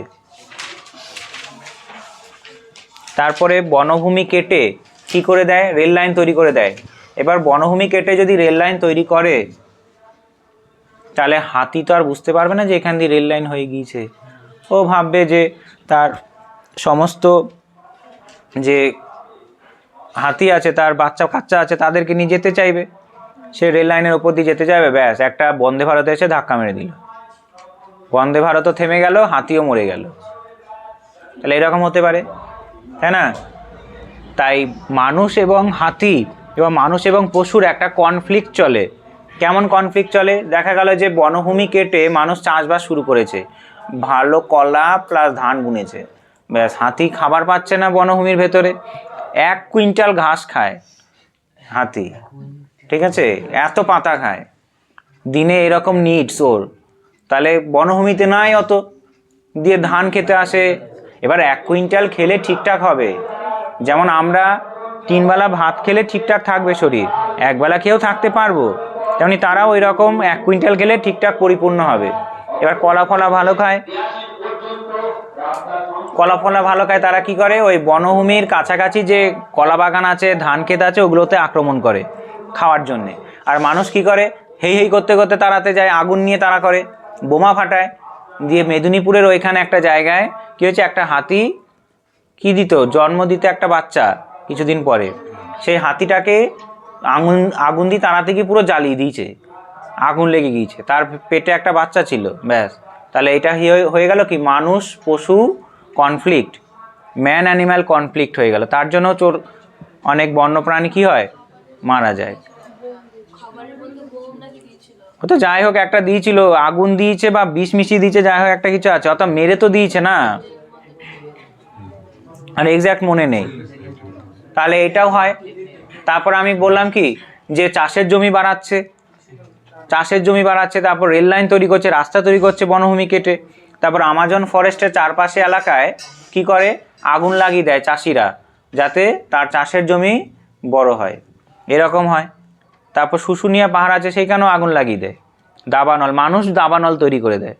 তারপরে বনভূমি কেটে কি করে দেয়, রেল লাইন তৈরি করে দেয়। এবার বনভূমি কেটে যদি রেল লাইন তৈরি করে, তাহলে হাতি তো আর বুঝতে পারবে না যে এখান দিয়ে রেল লাইন হয়ে গিয়েছে। ও ভাববে যে তার সমস্ত যে হাতি আছে, তার বাচ্চা কাচ্চা আছে, তাদেরকে নিয়ে যেতে চাইবে, সে রেল লাইনের ওপর দিয়ে যেতে চাইবে, ব্যাস একটা বন্দে ভারত এসে ধাক্কা মেরে দিল, বন্দে ভারতও থেমে গেল, হাতিও মরে গেল। তাহলে এরকম হতে পারে, তাই না? তাই মানুষ এবং হাতি এবং মানুষ এবং পশুর একটা কনফ্লিক্ট চলে। কেমন কনফ্লিক্ট চলে? দেখা গেল যে বনভূমি কেটে মানুষ চাষবাস শুরু করেছে, ভালো কলা প্লাস ধান বুনেছে, ব্যাস হাতি খাবার পাচ্ছে না বনভূমির ভেতরে, 1 কুইন্টাল ঘাস খায় হাতি। ঠিক আছে, এত পাতা খায় দিনে, এরকম নিডস ওর। তাহলে বনভূমিতে নাই অত, দিয়ে ধান খেতে আসে। এবার 1 কুইন্টাল খেলে ঠিকঠাক হবে, যেমন আমরা 3 বেলা ভাত খেলে ঠিকঠাক থাকবে শরীর, 1 বেলা খেয়েও থাকতে পারবো, তেমনি তারাও ওই রকম 1 কুইন্টাল খেলে ঠিকঠাক পরিপূর্ণ হবে। এবার কলা ফলা ভালো খায়, কলা ফলা ভালো খায়, তারা কি করে, ওই বনভূমির কাছাকাছি যে কলা বাগান আছে, ধান ক্ষেত আছে, ওগুলোতে আক্রমণ করে খাওয়ার জন্যে। আর মানুষ কি করে, হেই হেই করতে করতে তাড়াতে যায়, আগুন নিয়ে তাড়া করে, বোমা ফাটায়। দিয়ে মেদিনীপুরের ওইখানে একটা জায়গায় কি হয়েছে, একটা হাতি কি দিত, জন্ম দিত একটা বাচ্চা কিছুদিন পরে, সেই হাতিটাকে আগুন দিয়ে তাড়াতে গিয়ে পুরো জ্বালিয়ে দিয়েছে, আগুন লেগে গিয়েছে, তার পেটে একটা বাচ্চা ছিল, ব্যাস। তাহলে এটা হয়ে গেল কি, মানুষ পশু কনফ্লিক্ট, ম্যান অ্যানিম্যাল কনফ্লিক্ট হয়ে গেল। তার জন্য অনেক বন্যপ্রাণী কি হয়, মারা যায়। ও তো যাই হোক একটা দিয়েছিল, আগুন দিয়েছে বা বিষ মিশিয়ে দিয়েছে, যাই হোক একটা কিছু আছে, অত মেরে তো দিয়েছে না, আর এক্স্যাক্ট মনে নেই। তাহলে এটাও হয়। তারপর আমি বললাম কি, যে চাষের জমি বাড়াচ্ছে, তারপর রেল লাইন তৈরি করছে, রাস্তা তৈরি করছে বনভূমি কেটে। তারপর আমাজন ফরেস্টের চারপাশে এলাকায় কি করে, আগুন লাগিয়ে দেয় চাষিরা, যাতে তার চাষের জমি বড় হয়, এরকম হয়। তারপর শুশুনিয়া পাহাড় আছে, সেইখানেও আগুন লাগিয়ে দেয়, দাবানল, মানুষ দাবানল তৈরি করে দেয়।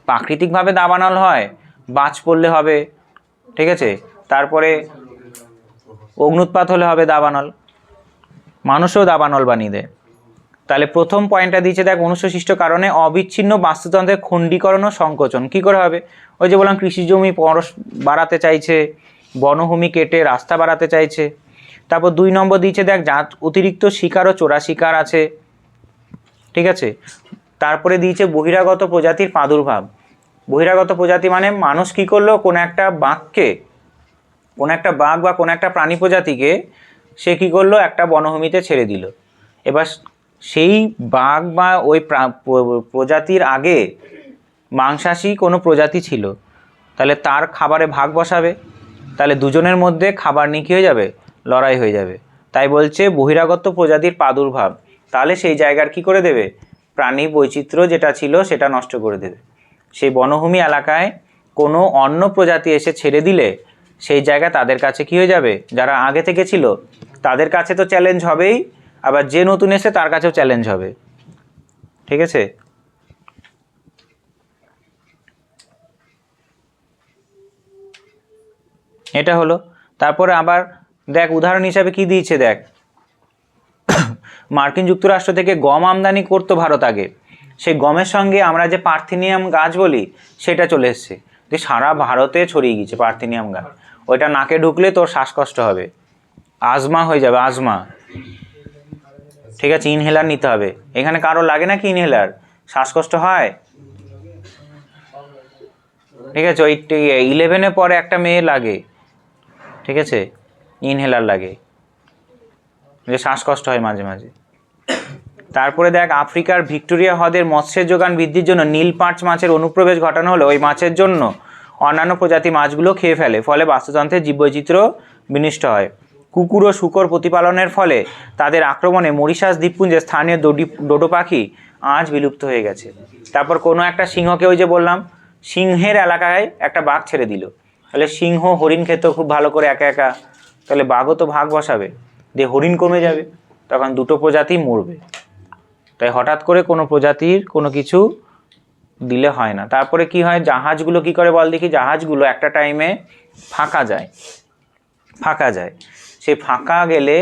প্রাকৃতিকভাবে দাবানল হয়, বাজ পড়লে হবে, ঠিক আছে, তারপরে অগ্নুৎপাত হলে হবে দাবানল। মানুষও দাবানল বানিয়ে দেয়। তাহলে প্রথম পয়েন্টটা দিয়েছে দেখ, মনুষ্যসৃষ্ট কারণে অবিচ্ছিন্ন বাস্তুতন্ত্রের খণ্ডীকরণ ও সংকোচন। কী করে হবে? ওই যে বললাম, কৃষি জমি বাড়াতে চাইছে, বনভূমি কেটে রাস্তা বাড়াতে চাইছে। তারপর 2 নম্বর দিয়েছে দেখ, অতিরিক্ত শিকার ও চোরা শিকার আছে, ঠিক আছে। তারপরে দিয়েছে বহিরাগত প্রজাতির প্রাদুর্ভাব। বহিরাগত প্রজাতি মানে মানুষ কী করলো, কোনো একটা বাঘ বা কোনো একটা প্রাণী প্রজাতিকে সে কী করলো, একটা বনভূমিতে ছেড়ে দিল। এবার সেই বাঘ বা ওই প্রজাতির আগে মাংসাশী কোনো প্রজাতি ছিল, তাহলে তার খাবারে ভাগ বসাবে, তাহলে দুজনের মধ্যে খাবার নিয়ে কী হয়ে যাবে, লড়াই হয়ে যাবে। তাই বলছে বহিরাগত প্রজাতির প্রাদুর্ভাব, তাহলে সেই জায়গার কি করে দেবে, প্রাণী বৈচিত্র্য যেটা ছিল সেটা নষ্ট করে দেবে। সেই বনভূমি এলাকায় কোনো অন্য প্রজাতি এসে ছেড়ে দিলে সেই জায়গা তাদের কাছে কি হয়ে যাবে, যারা আগে থেকে ছিল তাদের কাছে তো চ্যালেঞ্জ হবেই, আবার যে নতুন এসে তার কাছেও চ্যালেঞ্জ হবে, ঠিক আছে। এটা হলো। তারপরে আবার দেখ উদাহরণ হিসাবে কি দিয়েছে দেখ, মার্কিন যুক্তরাষ্ট্র থেকে গম আমদানি করতো ভারত আগে, সেই গমের সঙ্গে আমরা যে পার্থেনিয়াম গাছ বলি সেটা চলে এসছে, যে সারা ভারতে ছড়িয়ে গিয়েছে পার্থেনিয়াম গাছ। ওইটা নাকে ঢুকলে তোর শ্বাসকষ্ট হবে, আজমা হয়ে যাবে, আজমা, ঠিক আছে, ইনহেলার নিতে হবে। এখানে কারো লাগে না কি ইনহেলার, শ্বাসকষ্ট হয়, ঠিক আছে। ওই 11 পরে একটা মেয়ে লাগে, ঠিক আছে, ইনহেলার লাগে, যে শ্বাসকষ্ট হয় মাঝে মাঝে। তারপরে দেখ, আফ্রিকার ভিক্টোরিয়া হ্রদের মৎস্যের যোগান বৃদ্ধির জন্য নীল পার্চ মাছের অনুপ্রবেশ ঘটানো হলো। ওই মাছের জন্য অন্যান্য প্রজাতি মাছগুলো খেয়ে ফেলে, ফলে বাস্তুতন্ত্রের জীববৈচিত্র্য বিনষ্ট হয়। কুকুর ও শূকর প্রতিপালনের ফলে তাদের আক্রমণে মরিশাস দ্বীপপুঞ্জের স্থানীয় ডোডো পাখি আজ বিলুপ্ত হয়ে গেছে। তারপর কোনো একটা সিংহকে, ওই যে বললাম সিংহের এলাকায় একটা বাঘ ছেড়ে দিল, তাহলে সিংহ হরিণ খেত খুব ভালো করে একা একা, তাহলে বাঘও তো ভাগ বসাবে, দিয়ে হরিণ কমে যাবে, তখন দুটো প্রজাতি মরবে। তাই হঠাৎ করে কোনো প্রজাতির কোনো কিছু দিলে হয় না। তারপরে কি হয়, জাহাজগুলো কি করে বল দেখি, জাহাজগুলো একটা টাইমে ফাঁকা যায়, সেই ফাঁকা গেলে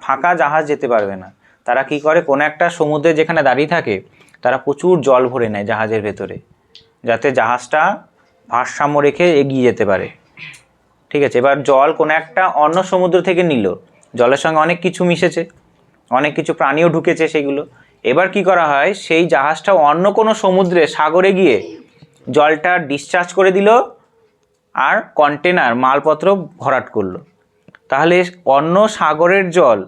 ফাঁকা জাহাজ যেতে পারবে না, তারা কি করে, কোনো একটা সমুদ্রে যেখানে দাঁড়িয়ে থাকে তারা প্রচুর জল ভরে নেয় জাহাজের ভেতরে, যাতে জাহাজটা ভারসাম্য রেখে এগিয়ে যেতে পারে, ঠিক আছে। এবার জল কোনো একটা অন্য সমুদ্র থেকে নিল, জলের সঙ্গে অনেক কিছু মিশেছে, অনেক কিছু প্রাণীও ঢুকেছে সেগুলো। এবার কি করা হয়, সেই জাহাজটা অন্য কোনো সমুদ্রে সাগরে গিয়ে জলটা ডিসচার্জ করে দিল আর কন্টেনার মালপত্র ভরাট করলো, তাহলে অন্য সাগরের জল,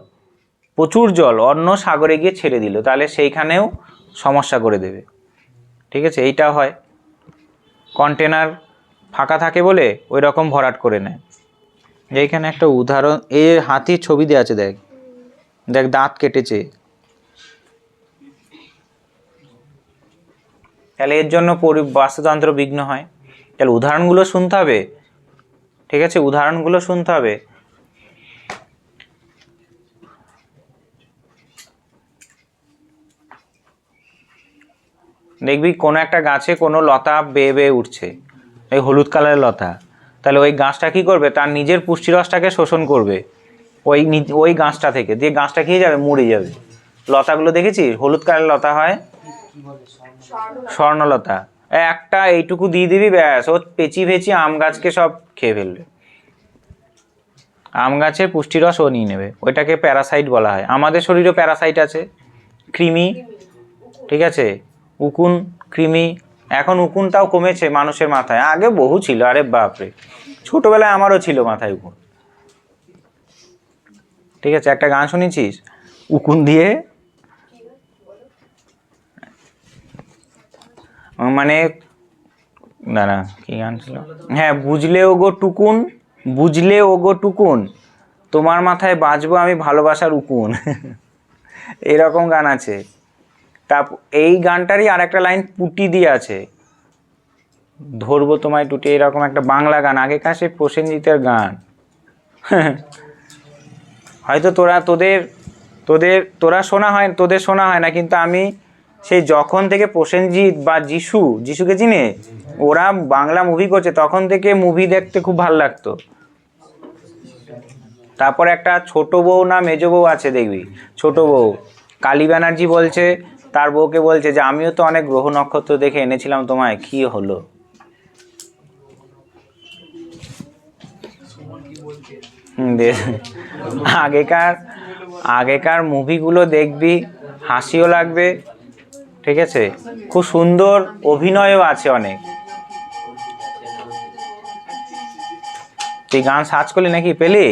প্রচুর জল অন্য সাগরে গিয়ে ছেড়ে দিল, তাহলে সেইখানেও সমস্যা করে দেবে, ঠিক আছে। এইটা হয়, কন্টেনার ফাঁকা থাকে বলে ওই রকম ভরাট করে নেয়। এইখানে একটা উদাহরণ, এই হাতির ছবি দেওয়া আছে, দেখ দেখ দাঁত কেটেছে, তাহলে এর জন্য বাস্তুতন্ত্র বিঘ্ন হয়। তাহলে উদাহরণগুলো শুনতে হবে, ঠিক আছে, উদাহরণগুলো শুনতে হবে। দেখবি কোনো একটা গাছে কোনো লতা বেয়ে বেয়ে উঠছে, এই হলুদ কালারের লতা, তাহলে ওই গাছটা কী করবে, তার নিজের পুষ্টিরসটাকে শোষণ করবে ওই গাছটা থেকে, দিয়ে গাছটা খেয়ে যাবে, মরে যাবে। লতাগুলো দেখেছিস, হলুদ কালারের লতা হয়, স্বর্ণলতা, একটা এইটুকু দিয়ে দিবি, ব্যাস ও পেঁচি ভেচি আম গাছকে সব খেয়ে ফেলবে, আম গাছের পুষ্টিরস ও নিয়ে নেবে, ওইটাকে প্যারাসাইট বলা হয়। আমাদের শরীরেও প্যারাসাইট আছে, কৃমি, ঠিক আছে, উকুন, কৃমি। এখন উকুনটাও কমেছে মানুষের মাথায়, আগে বহু ছিল, আরে বাপরে, ছোটবেলায় আমারও ছিল মাথায় উকুন, ঠিক আছে। একটা গান শুনেছিস উকুন দিয়ে, মানে না কি গান ছিল, হ্যাঁ, বুঝলে ও গো টুকুন, তোমার মাথায় বাজবো আমি ভালোবাসার উকুন, এরকম গান আছে। তা এই গানটারই আর একটা লাইন পুটি দিয়ে আছে, ধরবো তোমায় টুটি, এরকম একটা বাংলা গান, আগেকার সে প্রসেনজিতের গান। হয়তো তোরা শোনা হয়, তোদের শোনা হয় না, কিন্তু আমি সেই যখন থেকে প্রসেনজিৎ বা যিশুকে চিনে, ওরা বাংলা মুভি করছে তখন থেকে মুভি দেখতে খুব ভালো লাগতো। তারপরে একটা ছোট বউ না মেজ বউ আছে দেখবি, ছোট বউ কালী ব্যানার্জি বলছে তার বউকে বলছে যে আমিও তো অনেক গ্রহ নক্ষত্র দেখে এনেছিলাম তোমায়, কি হলো? আগেকার মুভিগুলো দেখবি, হাসিও লাগবে, ঠিক আছে, খুব সুন্দর অভিনয়ও আছে অনেক। তুই গান সার্চ করলি নাকি, পেলি?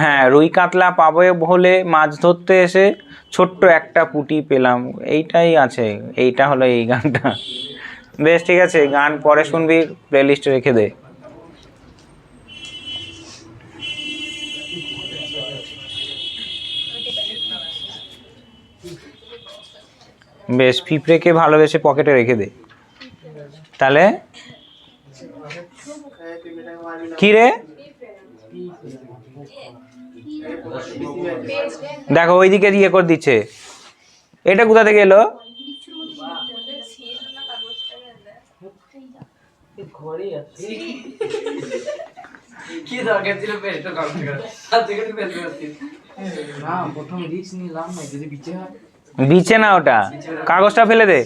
হ্যাঁ, রুই কাতলা পাবো বলে মাছ ধরতে এসে ছোট্ট একটা পুঁটি পেলাম, এইটাই আছে, এইটা হলো এই গানটা। বেশ, ঠিক আছে, গান পরে শুনবি, প্লে লিস্টে রেখে দে। বেশ, পিঁপড়েকে ভালোবেসে পকেটে রেখে দে। তাহলে কি রে, দেখো ওইদিকে ইয়ে করে দিচ্ছে, এটা কোথা থেকে এলো? বিছে না, ওটা কাগজটা ফেলে দে।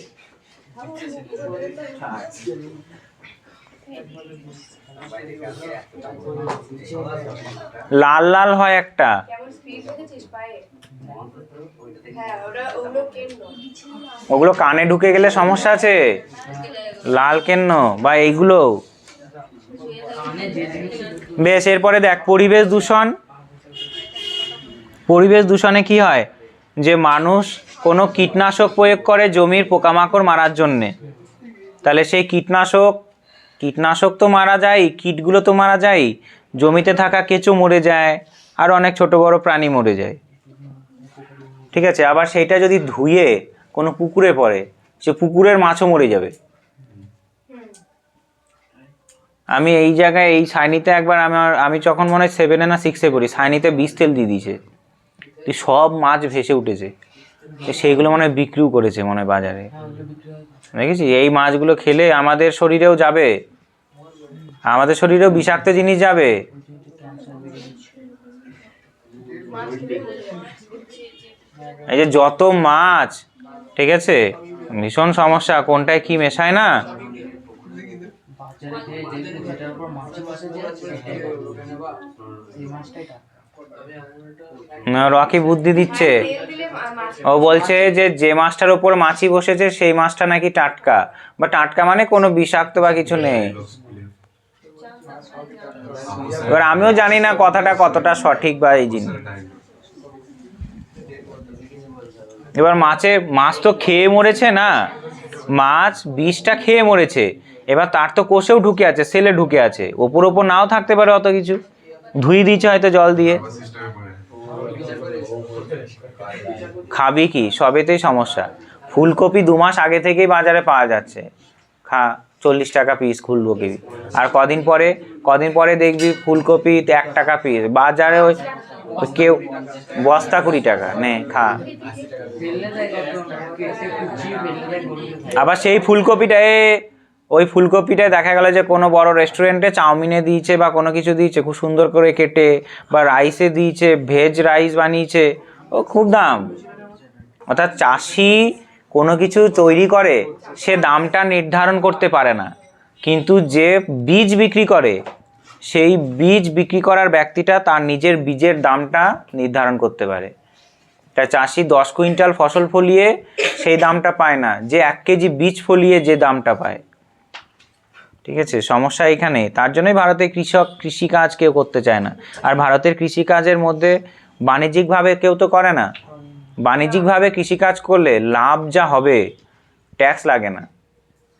লাল লাল হয় একটা, ওগুলো কানে ঢুকে গেলে সমস্যা আছে, লাল কেন বা এইগুলো। বেশ, এরপরে দেখ পরিবেশ দূষণ। পরিবেশ দূষণে কি হয়, যে মানুষ কোনো কীটনাশক প্রয়োগ করে জমির পোকামাকড় মারার জন্যে, তাহলে সেই কীটনাশক তো মারা যায়, কীটগুলো তো মারা যায়, জমিতে থাকা কেঁচো মরে যায়, আর অনেক ছোট বড় প্রাণী মরে যায়, ঠিক আছে। আবার সেইটা যদি ধুয়ে কোনো পুকুরে পড়ে, সে পুকুরের মাছও মরে যাবে। আমি এই জায়গায় এই সাইনিতে একবার আমি যখন মনে হয় 7 না 6 পড়ি, সাইনিতে বিষ তেল দিয়ে দিয়েছে, সব মাছ ভেসে উঠেছে, সেইগুলো মনে হয় বিক্রিও করেছে মনে হয় বাজারে, দেখেছি। এই মাছগুলো খেলে আমাদের শরীরেও যাবে, আমাদের শরীরেও বিষাক্ত জিনিস যাবে। এই যে যত মাছ, ঠিক আছে, ভীষণ সমস্যা, কোনটায় কি মেশায় না। রকি বুদ্ধি দিচ্ছে, ও বলছে যে মাছটার ওপর মাছি বসেছে সেই মাছটা নাকি টাটকা, বা টাটকা মানে কোনো বিষাক্ত বা কিছু নেই। এবার আমিও জানি না কথাটা কতটা সঠিক বা এই জিনিস। এবার মাছ তো খেয়ে মরেছে না, মাছ বিষটা খেয়ে মরেছে, এবার তার তো কোষেও ঢুকে আছে, সেলে ঢুকে আছে, ওপর নাও থাকতে পারে অত কিছু, ধুয়ে দিচ্ছে হয়তো জল দিয়ে। খাবি কি, সবেতেই সমস্যা। ফুলকপি 2 মাস আগে থেকেই বাজারে পাওয়া যাচ্ছে, খা, 40 টাকা পিস ফুলকপি, আর কদিন পরে দেখবি ফুলকপি 1 টাকা পিস বাজারে, ওই কেউ বস্তা 20 টাকা নে, খা। আবার সেই ওই ফুলকপিটায় দেখা গেল যে কোনো বড় রেস্টুরেন্টে চাউমিনে দিয়েছে বা কোনো কিছু দিয়েছে, খুব সুন্দর করে কেটে, বা রাইসে দিয়েছে, ভেজ রাইস বানিয়েছে, ও খুব দাম। অর্থাৎ চাষি কোনো কিছু তৈরি করে সে দামটা নির্ধারণ করতে পারে না, কিন্তু যে বীজ বিক্রি করে সেই বীজ বিক্রি করার ব্যক্তিটা তার নিজের বীজের দামটা নির্ধারণ করতে পারে। তাই চাষি 10 কুইন্টাল ফসল ফলিয়ে সেই দামটা পায় না, যে 1 কেজি বীজ ফলিয়ে যে দামটা পায়, ঠিক আছে। সমস্যা এখানে, তার জন্যই ভারতে কৃষিকাজ কেউ করতে চায় না। আর ভারতের কৃষিকাজের মধ্যে বাণিজ্যিকভাবে কেউ তো করে না, বাণিজ্যিকভাবে কৃষিকাজ করলে লাভ যা হবে ট্যাক্স লাগে না,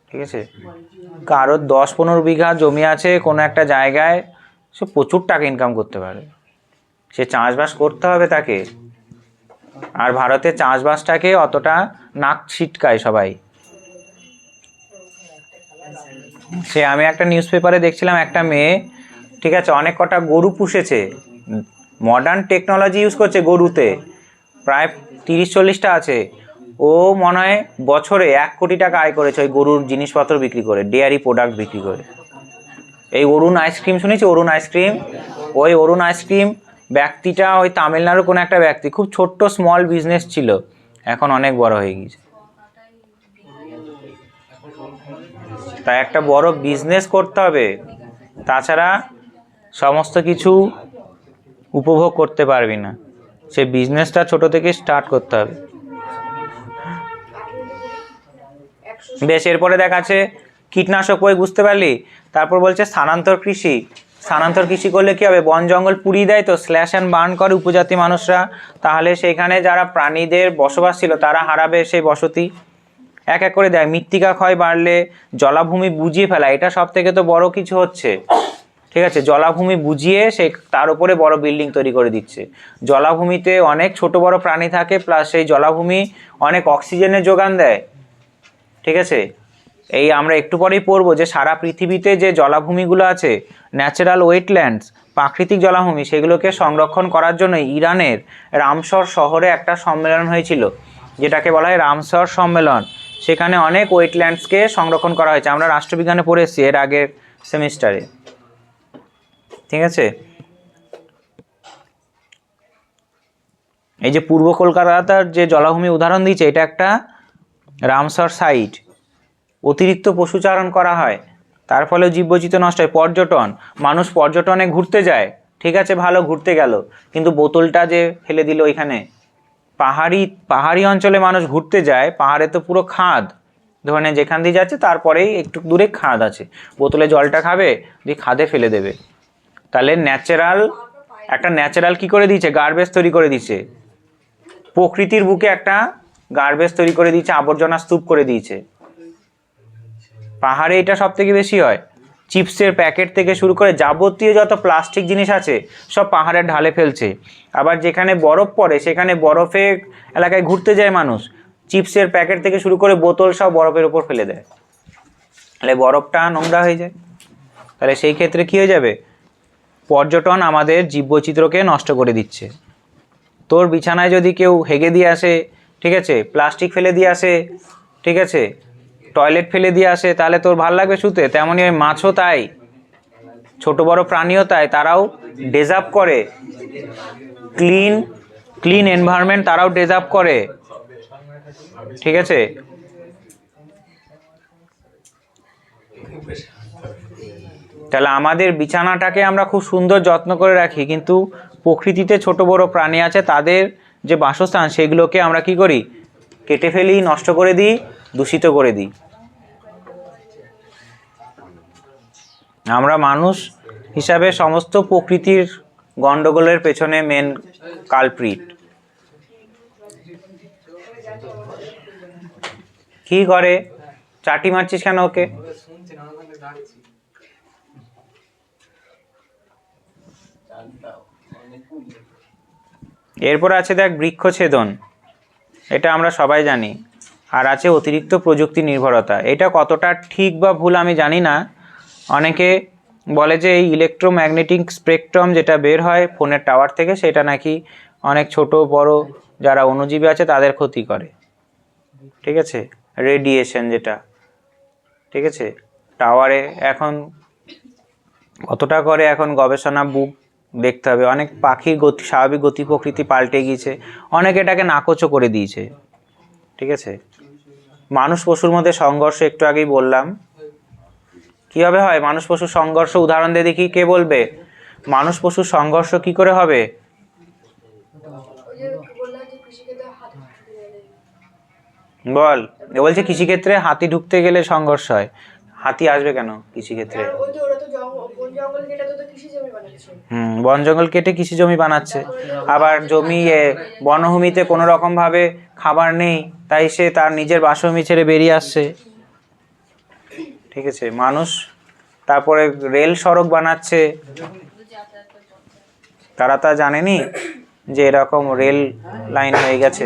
ঠিক আছে। কারোর 10-15 বিঘা জমি আছে কোনো একটা জায়গায়, সে প্রচুর টাকা ইনকাম করতে পারে, সে চাষবাস করতে হবে তাকে। আর ভারতে চাষবাসটাকে অতটা নাক ছিটকায় সবাই। আমি একটা নিউজ পেপারে দেখছিলাম, একটা মেয়ে, ঠিক আছে, অনেক কটা গরু পুষেছে, মডার্ন টেকনোলজি ইউজ করছে গরুতে, প্রায় 30-40টা আছে, ও মনে হয় বছরে 1 কোটি টাকা আয় করেছে ওই গরুর জিনিসপত্র বিক্রি করে, ডেয়ারি প্রোডাক্ট বিক্রি করে। এই অরুণ আইসক্রিম শুনেছি, অরুণ আইসক্রিম। ওই অরুণ আইসক্রিম ব্যক্তিটা ওই তামিলনাড়ুর কোনো একটা ব্যক্তি, খুব ছোট্ট স্মল বিজনেস ছিল, এখন অনেক বড় হয়ে গেছে। তাই একটা বড় বিজনেস করতে হবে, তাছাড়া সমস্ত কিছু উপভোগ করতে পারবি না। সেই বিজনেসটা ছোট থেকে স্টার্ট করতে হবে। বেশ, এরপরে দেখাচ্ছে কীটনাশক বই, বুঝতে পারলি। তারপর বলছে স্থানান্তর কৃষি। স্থানান্তর কৃষি করলে কি হবে, বন জঙ্গল পুড়িয়ে দেয় তো, স্ল্যাশ অ্যান্ড বার্ন করে উপজাতি মানুষরা, তাহলে সেখানে যারা প্রাণীদের বসবাস ছিল তারা হারাবে সেই বসতি। এক এক করে দেয়, মৃত্তিকা ক্ষয় বাড়লে জলাভূমি বুঝিয়ে ফেলা, এটা সব থেকে তো বড় কিছু হচ্ছে। ঠিক আছে, জলাভূমি বুঝিয়ে সে তার উপরে বড় বিল্ডিং তৈরি করে দিচ্ছে। জলাভূমিতে অনেক ছোট বড় প্রাণী থাকে, প্লাস সেই জলাভূমি অনেক অক্সিজেনের যোগান দেয়। ঠিক আছে, এই আমরা একটু পরেই পড়বো যে সারা পৃথিবীতে যে জলাভূমিগুলো আছে, ন্যাচারাল ওয়েটল্যান্ডস, প্রাকৃতিক জলাভূমি, সেগুলোকে সংরক্ষণ করার জন্য ইরানের রামসর শহরে একটা সম্মেলন হয়েছিল, যেটাকে বলা হয় রামসর সম্মেলন। সেখানে অনেক ওয়েটল্যান্ডসকে সংরক্ষণ করা হয়েছে, আমরা রাষ্ট্রবিজ্ঞানে পড়ে এসেছি এর আগের সেমিস্টারে। ঠিক আছে, এই যে পূর্ব কলকাতার যে জলাভূমি উদাহরণ দিয়েছে, এটা একটা রামসর সাইট। অতিরিক্ত পশুচারণ করা হয়, তার ফলে জীববৈচিত্র্য নষ্ট হয়। পর্যটন, মানুষ পর্যটনে ঘুরতে যায়, ঠিক আছে, ভালো ঘুরতে গেল, কিন্তু বোতলটা যে ফেলে দিল ওইখানে। পাহাড়ি অঞ্চলে মানুষ ঘুরতে যায়, পাহাড়ে তো পুরো খাদ, ধরনে যেখান দিয়ে যাচ্ছে তারপরেই একটু দূরে খাদ আছে, বোতলে জলটা খাবে দিয়ে খাদে ফেলে দেবে। তাহলে একটা ন্যাচারাল কি করে দিয়েছে, গার্বেজ তৈরি করে দিয়েছে, প্রকৃতির বুকে একটা গার্বেজ তৈরি করে দিয়েছে, আবর্জনা স্তূপ করে দিয়েছে। পাহাড়ে এটা সব থেকে বেশি হয়। চিপসের প্যাকেট থেকে শুরু করে যাবতীয় যত প্লাস্টিক জিনিস আছে সব পাহাড়ের ঢালে ফেলছে। আবার যেখানে বরফ পড়ে সেখানে বরফের এলাকায় ঘুরতে যায় মানুষ, চিপসের প্যাকেট থেকে শুরু করে বোতল সব বরফের উপর ফেলে দেয়, তাহলে বরফটা নোংরা হয়ে যায়। তাহলে সেই ক্ষেত্রে কি হয়ে যাবে, পর্যটন আমাদের জীববৈচিত্র্যকে নষ্ট করে দিচ্ছে। তোর বিছানায় যদি কেউ হেগে দিয়ে আসে, ঠিক আছে, প্লাস্টিক ফেলে দিয়ে আসে, ঠিক আছে, টয়লেট ফেলে দিয়ে আসে, তাহলে তোর ভাল লাগবে শুতে? তেমনই ওই মাছও তাই, ছোট বড় প্রাণীও তাই, তারাও ডিজার্ভ করে ক্লিন এনভায়রনমেন্ট, তারাও ডিজার্ভ করে। ঠিক আছে, তাহলে আমাদের বিছানাটাকে আমরা খুব সুন্দর যত্ন করে রাখি, কিন্তু প্রকৃতিতে ছোট বড় প্রাণী আছে, তাদের যে বাসস্থান সেগুলোকে আমরা কি করি, কেটে ফেলি, নষ্ট করে দিই, দূষিত করে দিই। আমরা মানুষ হিসাবে সমস্ত প্রকৃতির গন্ডগোলের পেছনে মেন কালপ্রিট। কি করে চাটি মারছিস কেন ওকে? এরপর আছে দেখ বৃক্ষছেদন, এটা আমরা সবাই জানি। আর আছে অতিরিক্ত প্রযুক্তি নির্ভরতা, এটা কতটা ঠিক বা ভুল আমি জানি না। অনেকে বলে যে এই ইলেকট্রোম্যাগনেটিক স্পেকট্রাম যেটা বের হয় ফোনের টাওয়ার থেকে, সেটা নাকি অনেক ছোট বড় যারা অণুজীবী আছে তাদের ক্ষতি করে। ঠিক আছে, রেডিয়েশন যেটা, ঠিক আছে, টাওয়ারে এখন কতটা করে এখন গবেষণা বুক দেখতে হবে। অনেক পাখির গতি, স্বাভাবিক গতি প্রকৃতি পাল্টে গিয়েছে, অনেকে এটাকে নাকচও করে দিয়েছে। ঠিক আছে, মানুষ পশুর মধ্যে সংঘর্ষ একটু আগেই বললাম, কীভাবে হয় মানুষ পশুর সংঘর্ষ, উদাহরণ দিয়ে দেখি, কে বলবে মানুষ পশুর সংঘর্ষ কি করে হবে? বল। বলছে কৃষিক্ষেত্রে হাতি ঢুকতে গেলে সংঘর্ষ হয়। হাতি আসবে কেন কৃষিক্ষেত্রে? বন জঙ্গল কেটে কৃষি জমি বানাচ্ছে, আবার জমি বনভূমিতে কোনো রকম ভাবে খাবার নেই, তাই সে তার নিজের বাসভূমি ছেড়ে বেরিয়ে আসছে। ঠিক আছে, মানুষ তারপরে রেল সড়ক বানাচ্ছে, তারা তা জানেনি যে এরকম রেল লাইন হয়ে গেছে।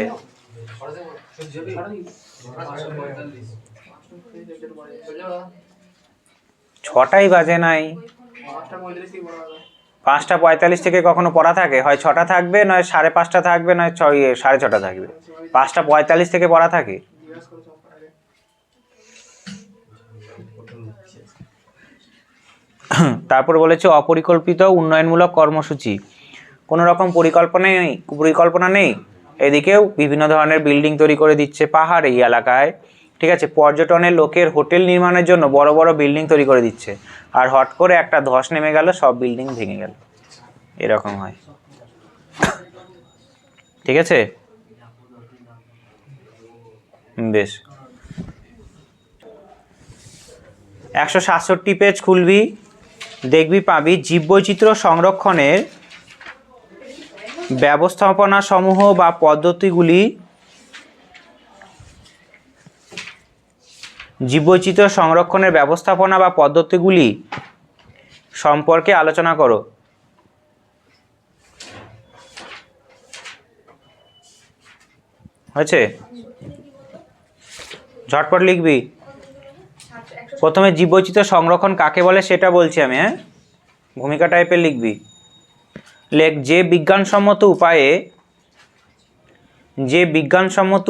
ছটাই বাজে নাই, 5:45 থেকে কখনো পড়া থাকে, হয় 6টা থাকবে, নয় 5:30 থাকবে, নয় 6:30 থাকবে। 5:45 থেকে পড়া থাকে। তারপর বলেছে অপরিকল্পিত উন্নয়নমূলক কর্মসূচি, কোনো রকম পরিকল্পনা নেই, এদিকেও বিভিন্ন ধরনের বিল্ডিং তৈরি করে দিচ্ছে পাহাড় এই এলাকায়, ঠিক আছে, পর্যটনের লোকের হোটেল নির্মাণের জন্য বড় বড় বিল্ডিং তৈরি করে দিচ্ছে, আর হট করে একটা ধস নেমে গেল, সব বিল্ডিং ভেঙে গেল, এরকম হয়, ঠিক আছে। বেশ, 167 পেজ খুলবি, দেখবি পাবি জীববৈচিত্র্য সংরক্ষণের ব্যবস্থাপনা সমূহ বা পদ্ধতিগুলি, জীববৈচিত্র্য সংরক্ষণের ব্যবস্থাপনা বা পদ্ধতিগুলি সম্পর্কে আলোচনা করো। হয়েছে, ঝটপট লিখবি। প্রথমে জীববৈচিত্র্য সংরক্ষণ কাকে বলে সেটা বলছি আমি, হ্যাঁ, ভূমিকা টাইপের লিখবি। লেখ যে বিজ্ঞানসম্মত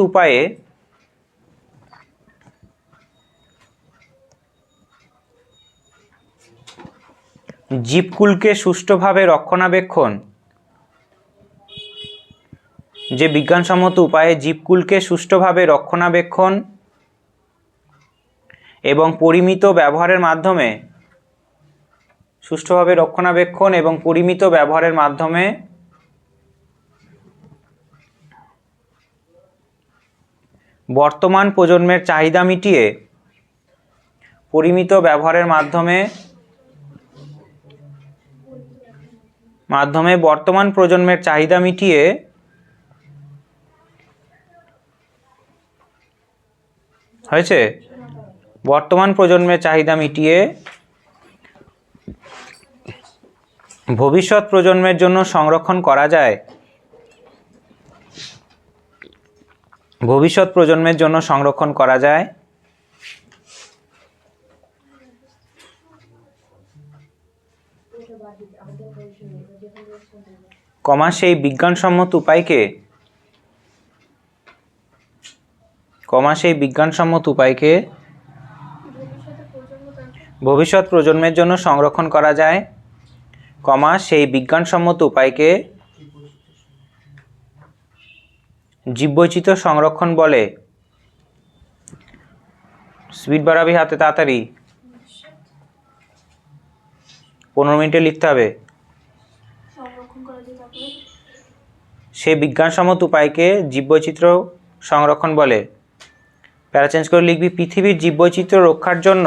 উপায়ে জীবকুলকে সুষ্ঠুভাবে রক্ষণাবেক্ষণ, যে বিজ্ঞানসম্মত উপায়ে জীবকুলকে সুষ্ঠুভাবে রক্ষণাবেক্ষণ এবং পরিমিত ব্যবহারের মাধ্যমে বর্তমান প্রজন্মের চাহিদা মিটিয়ে বর্তমান প্রজন্মের চাহিদা মিটিয়ে হয়েছে, বর্তমান প্রজন্মের চাহিদা মিটিয়ে ভবিষ্যৎ প্রজন্মের জন্য সংরক্ষণ করা যায়, কমা সেই বিজ্ঞানসম্মত উপায়কে ভবিষ্যৎ প্রজন্মের জন্য সংরক্ষণ করা যায়, কমা সেই বিজ্ঞানসম্মত উপায়কে জীববৈচিত্র্য সংরক্ষণ বলে। স্পিড বাড়াবি হাতে, তাড়াতাড়ি, 15 মিনিটে লিখতে হবে। সেই বিজ্ঞানসম্মত উপায়কে জীববৈচিত্র্য সংরক্ষণ বলে। প্যারা চেঞ্জ করে লিখবি পৃথিবীর জীববৈচিত্র্য রক্ষার জন্য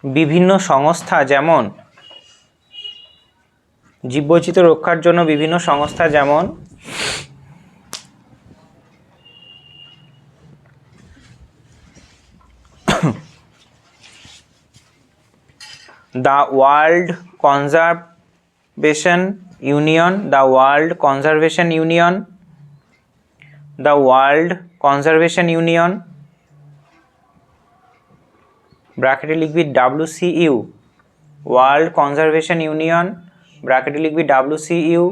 বিভিন্ন সংস্থা যেমন দ্য ওয়ার্ল্ড কনজারভেশন ইউনিয়ন, ব্র্যাকেটে লিখবি WCU, ওয়ার্ল্ড কনজারভেশন ইউনিয়ন, ব্র্যাকেটে লিখবি WCU,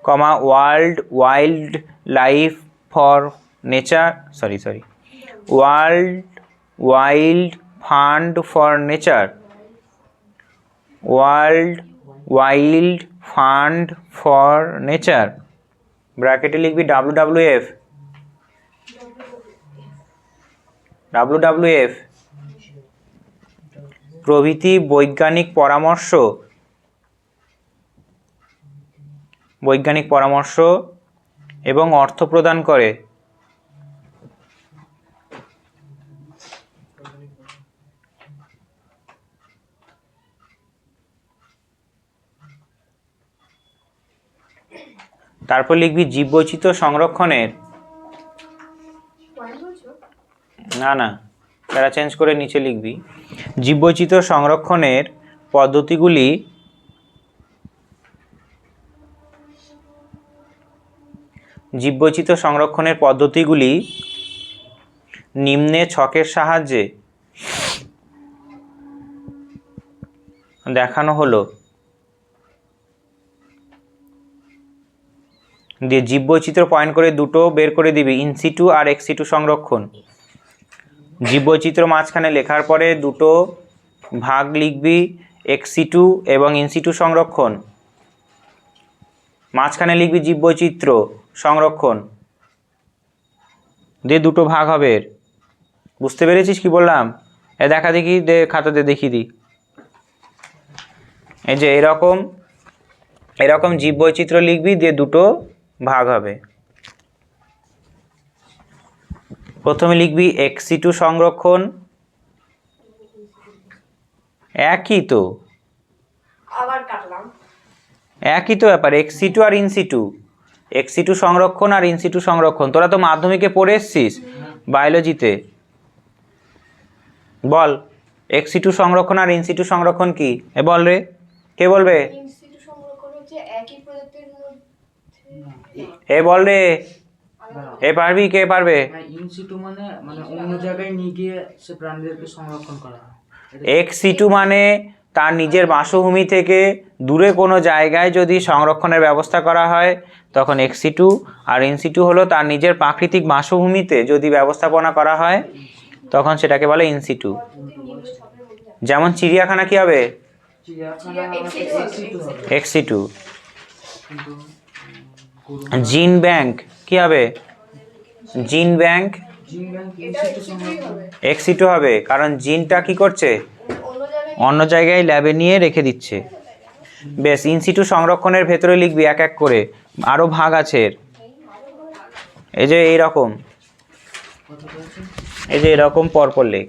comma world wild life fund for nature, ব্র্যাকেটে লিখবি WWF, প্রভৃতি বৈজ্ঞানিক পরামর্শ এবং অর্থ প্রদান করে। তারপর লিখবি জীববৈচিত্র্য সংরক্ষণের, না প্যারা চেঞ্জ করে নিচে লিখবি জীববৈচিত্র্য সংরক্ষণের পদ্ধতিগুলি নিম্নে ছকের সাহায্যে দেখানো হলো। দিয়ে জীববৈচিত্র্য পয়েন্ট করে দুটো বের করে দিবি, ইনসিটু আর এক্সিটু সংরক্ষণ। জীববৈচিত্র্য মাঝখানে লেখার পরে দুটো ভাগ লিখবি, এক্সিটু এবং ইনসিটু সংরক্ষণ। মাঝখানে লিখবি জীববৈচিত্র্য সংরক্ষণ, দিয়ে দুটো ভাগ হবে। বুঝতে পেরেছিস কি বললাম? দেখা দেখি, দে খাতাতে দেখিয়ে দিই। এই যে এরকম এরকম জীববৈচিত্র্য লিখবি, দিয়ে দুটো ভাগ হবে। প্রথমে লিখবি এক্সিটু সংরক্ষণ, একই তো, আবার কাটলাম। একই তো ব্যাপার, এক্সিটু আর ইনসিটু, এক্সিটু সংরক্ষণ আর ইনসিটু সংরক্ষণ। তোরা তো মাধ্যমিকে পড়ে এসছিস বায়োলজিতে। বল এক্সিটু সংরক্ষণ আর ইনসিটু সংরক্ষণ কি? বল রে, কে বলবে? ইনসিটু সংরক্ষণ হচ্ছে একই প্রজাতির মধ্যে। বল রে, পারবি? কে পারবে? ইনসিটু মানে অন্য জায়গায় নিয়ে গিয়ে সে প্রাণীদেরকে সংরক্ষণ করা হয়। এক্সিটু মানে তার নিজের বাসভূমি থেকে দূরে কোনো জায়গায় যদি সংরক্ষণের ব্যবস্থা করা হয় তখন এক্সিটু, আর ইনসিটু হলো তার নিজের প্রাকৃতিক বাসভূমিতে যদি ব্যবস্থাপনা করা হয় তখন সেটাকে বলে ইনসিটু। যেমন চিড়িয়াখানা কি হবে? এক্সিটু। জিন ব্যাংক কি হবে? জিন ব্যাংক এক্সিটু হবে, কারণ জিনটা কি করছে? অন্য জায়গায় ল্যাবে নিয়ে রেখে দিচ্ছে। বেশ, ইনসিটু সংরক্ষণের ভেতরে লিখবি এক এক করে, আরও ভাগ আছে এর। এই যে এইরকম, এই যে এরকম পরপর লেখ,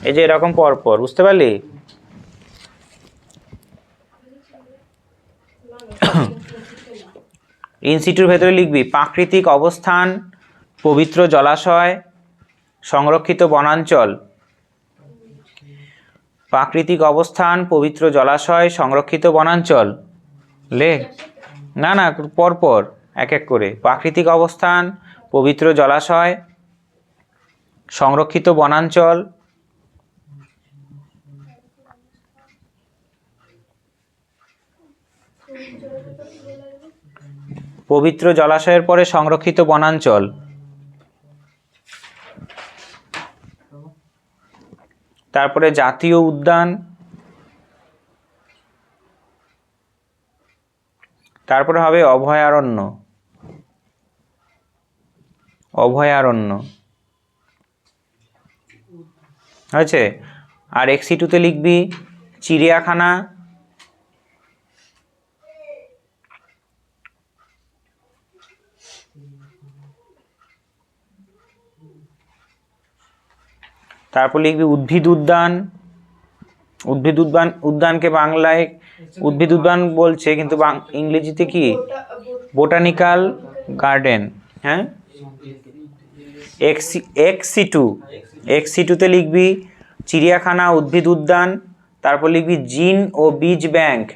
এই যে এরকম পরপর, বুঝতে পারলি? ইনসিটুর ভেতরে লিখবি প্রাকৃতিক অবস্থান, পবিত্র জলাশয়, সংরক্ষিত বনাঞ্চল। প্রাকৃতিক অবস্থান, পবিত্র জলাশয়, সংরক্ষিত বনাঞ্চল লেখ। না না, পরপর এক এক করে। প্রাকৃতিক অবস্থান, পবিত্র জলাশয়, সংরক্ষিত বনাঞ্চল, পবিত্র জলাশয়ের পরে সংরক্ষিত বনাঞ্চল, তারপরে জাতীয় উদ্যান, তারপরে হবে অভয়ারণ্য। অভয়ারণ্য হয়েছে। আর এক্সিটুতে লিখবি চিড়িয়াখানা, তারপর লিখবি উদ্ভিদ উদ্যান। উদ্ভিদ উদ্যানকে বাংলায় উদ্ভিদ উদ্যান বলছে, কিন্তু ইংরেজিতে কি? Botanical garden. হ্যাঁ, এক্সিটুতে লিখবি চিড়িয়াখানা, উদ্ভিদ উদ্যান, তারপর লিখবি জিন ও বীজ ব্যাংক।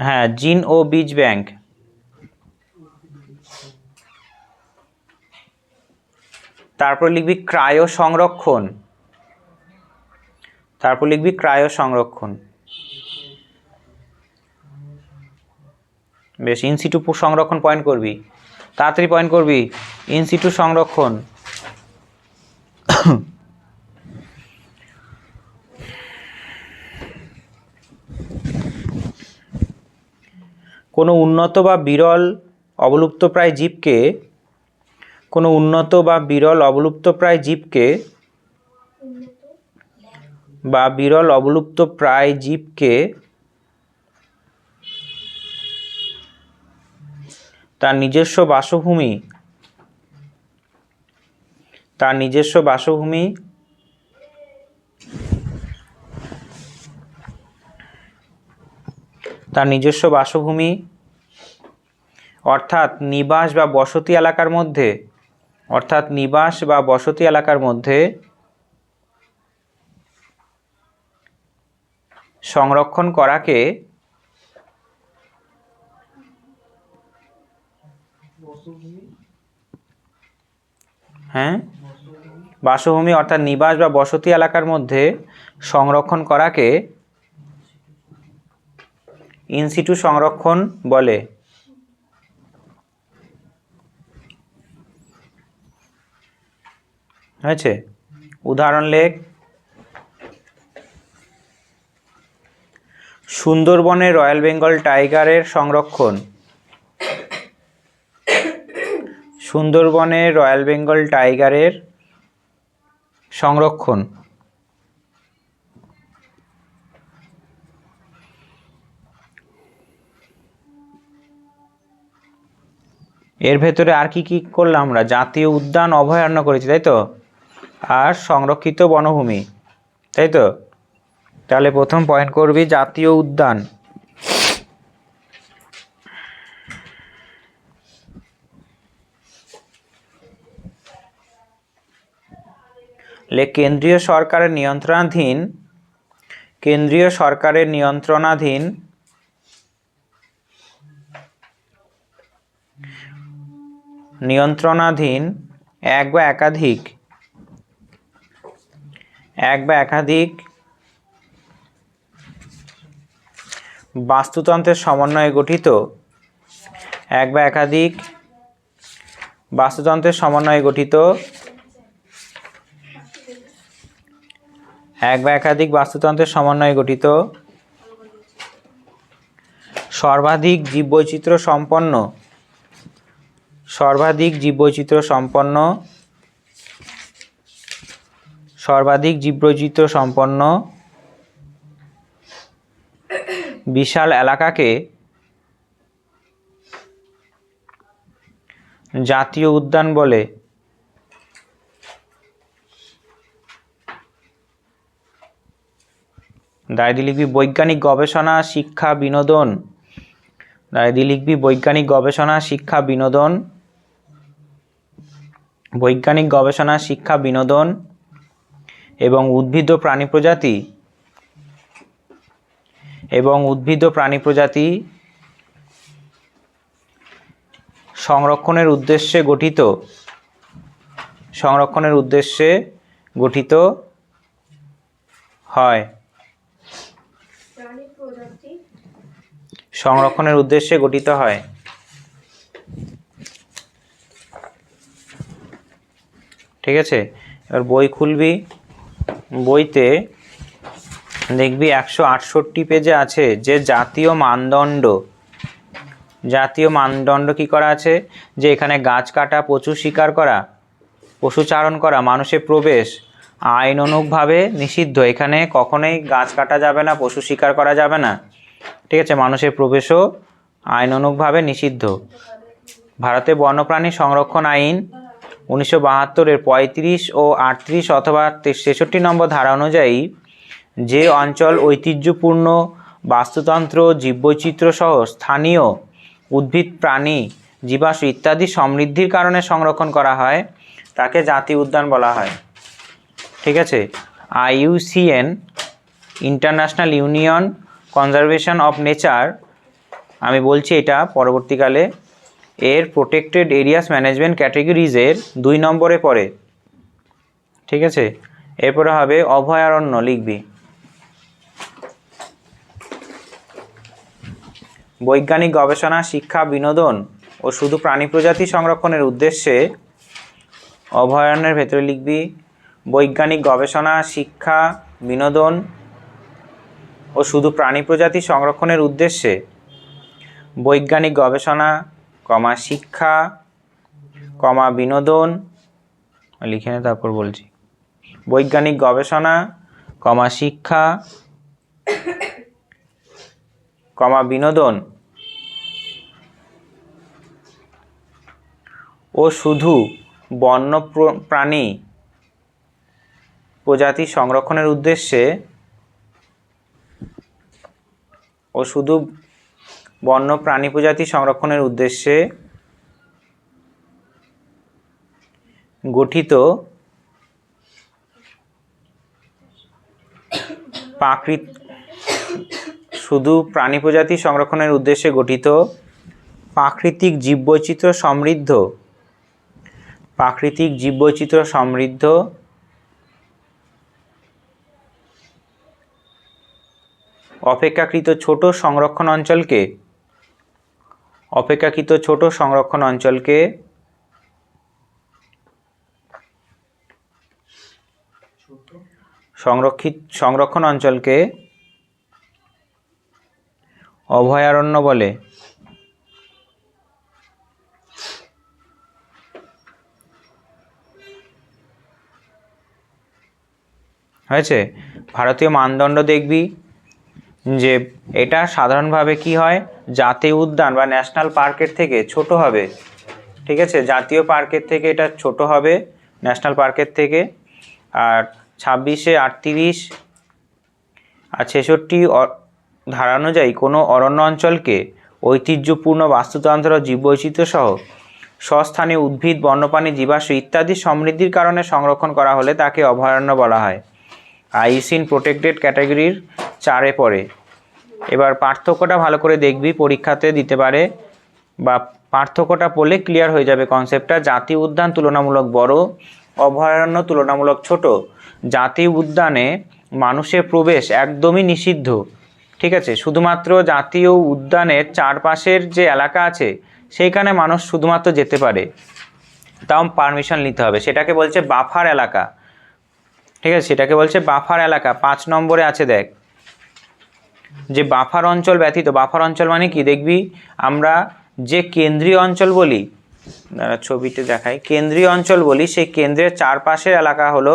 হ্যাঁ, জিন ও বীজ ব্যাংক। তারপর লিখবি ক্রায়ো সংরক্ষণ, তারপর লিখবি ক্রায়ো সংরক্ষণ। বেশ, ইনসিটু সংরক্ষণ পয়েন্ট করবি, তাড়াতাড়ি পয়েন্ট করবি। ইনসিটু সংরক্ষণ, কোনো উন্নত বা বিরল অবলুপ্তপ্রায় জীবকে, কোনো উন্নত বা বিরল অবলুপ্তপ্রায় জীবকে বা বিরল অবলুপ্তপ্রায় জীবকে তার নিজস্ব বাসভূমি, তার নিজস্ব বাসভূমি তার নিজস্ব বাসভূমি অর্থাৎ নিবাস বা বসতি এলাকার মধ্যে, অর্থাৎ নিবাস বা বসতি এলাকার মধ্যে সংরক্ষণ করাকে বাসভূমি অর্থাৎ নিবাস বা বসতি এলাকার মধ্যে সংরক্ষণ করাকে ইনসিটু সংরক্ষণ বলে? হয়েছে? উদাহরণ লেখ। সুন্দরবনে রয়্যাল বেঙ্গল টাইগারের সংরক্ষণ। সুন্দরবনে রয়্যাল বেঙ্গল টাইগারের সংরক্ষণ। এর ভেতরে আর কি কি করলাম আমরা? জাতীয় উদ্যান, অভয়ারণ্য করেছি, তাই তো, আর সংরক্ষিত বনভূমি, তাই তো। তাহলে প্রথম পয়েন্ট করবি জাতীয় উদ্যান। কেন্দ্রীয় সরকারের নিয়ন্ত্রণাধীন, কেন্দ্রীয় সরকারের নিয়ন্ত্রণাধীন এক বা একাধিক বাস্তুতন্ত্রের সমন্বয়ে গঠিত, এক বা একাধিক বাস্তুতন্ত্রের সমন্বয়ে গঠিত, এক বা একাধিক বাস্তুতন্ত্রের সমন্বয়ে গঠিত, সর্বাধিক জীববৈচিত্র্য সম্পন্ন, সর্বাধিক জীববৈচিত্র্য সম্পন্ন, সর্বাধিক জীববৈচিত্র্য সম্পন্ন বিশাল এলাকাকে জাতীয় উদ্যান বলে। দাঁড়িয়ে লিখবি বৈজ্ঞানিক গবেষণা, শিক্ষা, বিনোদন। দাঁড়িয়ে লিখবি বৈজ্ঞানিক গবেষণা, শিক্ষা, বিনোদন, বৈজ্ঞানিক গবেষণা, শিক্ষা, বিনোদন এবং উদ্ভিদ ও প্রাণী প্রজাতি, এবং উদ্ভিদ ও প্রাণী প্রজাতি সংরক্ষণের উদ্দেশ্যে গঠিত, সংরক্ষণের উদ্দেশ্যে গঠিত হয়। সংরক্ষণের উদ্দেশ্যে গঠিত হয়। ঠিক আছে, এবার বই খুলবি, বইতে দেখবি 168 পেজে আছে যে জাতীয় মানদণ্ড। জাতীয় মানদণ্ড কি করা আছে? যে এখানে গাছ কাটা, পশু শিকার করা, পশুচারণ করা, মানুষের প্রবেশ আইনানুগভাবে নিষিদ্ধ। এখানে কখনোই গাছ কাটা যাবে না, পশু শিকার করা যাবে না। ঠিক আছে, মানুষের প্রবেশও আইনানুগভাবে নিষিদ্ধ। ভারতে বন্যপ্রাণী সংরক্ষণ আইন 1972-এর 35 ও 38 অথবা 63 নম্বর ধারা অনুযায়ী যে অঞ্চল ঐতিহ্যপূর্ণ বাস্তুতন্ত্র, জীববৈচিত্র্য সহ স্থানীয় উদ্ভিদ, প্রাণী, জীবাশ্ম ইত্যাদি সমৃদ্ধির কারণে সংরক্ষণ করা হয় তাকে জাতীয় উদ্যান বলা হয়। ঠিক আছে, IUCN, international union conservation of nature, আমি বলছি এটা পরবর্তীকালে, এর প্রোটেক্টেড এরিয়াস ম্যানেজমেন্ট ক্যাটেগরিজের 2 নম্বরে পড়ে। ঠিক আছে, এরপরে হবে অভয়ারণ্য। লিখবি বৈজ্ঞানিক গবেষণা, শিক্ষা, বিনোদন ও শুধু প্রাণী প্রজাতি সংরক্ষণের উদ্দেশ্যে, অভয়ারণ্যের ভেতরে লিখবি বৈজ্ঞানিক গবেষণা, শিক্ষা, বিনোদন ও শুধু প্রাণী প্রজাতি সংরক্ষণের উদ্দেশ্যে, বৈজ্ঞানিক গবেষণা, শিক্ষা, বিনোদন, লিখে নে তারপর বলছি, বৈজ্ঞানিক গবেষণা, শিক্ষা, বিনোদন ও শুধু বন্য প্রাণী প্রজাতি সংরক্ষণের উদ্দেশ্যে, ও শুধু বন্য প্রাণী প্রজাতি সংরক্ষণের উদ্দেশ্যে গঠিত শুধু প্রাণী প্রজাতি সংরক্ষণের উদ্দেশ্যে গঠিত প্রাকৃতিক জীববৈচিত্র্য সমৃদ্ধ, প্রাকৃতিক জীববৈচিত্র্য সমৃদ্ধ অপেক্ষাকৃত ছোট সংরক্ষণ অঞ্চলকে সংরক্ষণ অঞ্চলকে অভয়ারণ্য বলে। হয়েছে? ভারতীয় মানদণ্ড দেখবি যে এটা সাধারণভাবে কি হয়, জাতীয় উদ্যান বা ন্যাশনাল পার্কের থেকে ছোট হবে। ঠিক আছে, জাতীয় পার্কের থেকে এটা ছোট হবে, ন্যাশনাল পার্কের থেকে। আর 26-এ 38 আর 66 ধারা অনুযায়ী কোনো অরণ্য অঞ্চলকে ঐতিহ্যপূর্ণ বাস্তুতন্ত্র, জীববৈচিত্র্য সহ স্বস্থানীয় উদ্ভিদ, বন্যপ্রাণী, জীবাশ্ম ইত্যাদি সমৃদ্ধির কারণে সংরক্ষণ করা হলে তাকে অভয়ারণ্য বলা হয়। আইউসিএন প্রোটেক্টেড ক্যাটাগরির 4-এ পড়ে। এবার পার্থক্যটা ভালো করে দেখবি, পরীক্ষাতে দিতে পারে, বা পার্থক্যটা পড়লে ক্লিয়ার হয়ে যাবে কনসেপ্টটা। জাতীয় উদ্যান তুলনামূলক বড়, অভয়ারণ্য তুলনামূলক ছোট। জাতীয় উদ্যানে মানুষের প্রবেশ একদমই নিষিদ্ধ। ঠিক আছে, শুধুমাত্র জাতীয় উদ্যানের চারপাশের যে এলাকা আছে সেইখানে মানুষ শুধুমাত্র যেতে পারে, তাও পারমিশন নিতে হবে। সেটাকে বলছে বাফার এলাকা। ঠিক আছে, সেটাকে বলছে বাফার এলাকা। 5 নম্বরে আছে, দেখ, যে বাফার অঞ্চল ব্যতীত। বাফার অঞ্চল মানে কি দেখবি, আমরা যে কেন্দ্রীয় অঞ্চল বলি, ছবিতে দেখাই, কেন্দ্রীয় অঞ্চল বলি, সেই কেন্দ্রের চারপাশের এলাকা হলো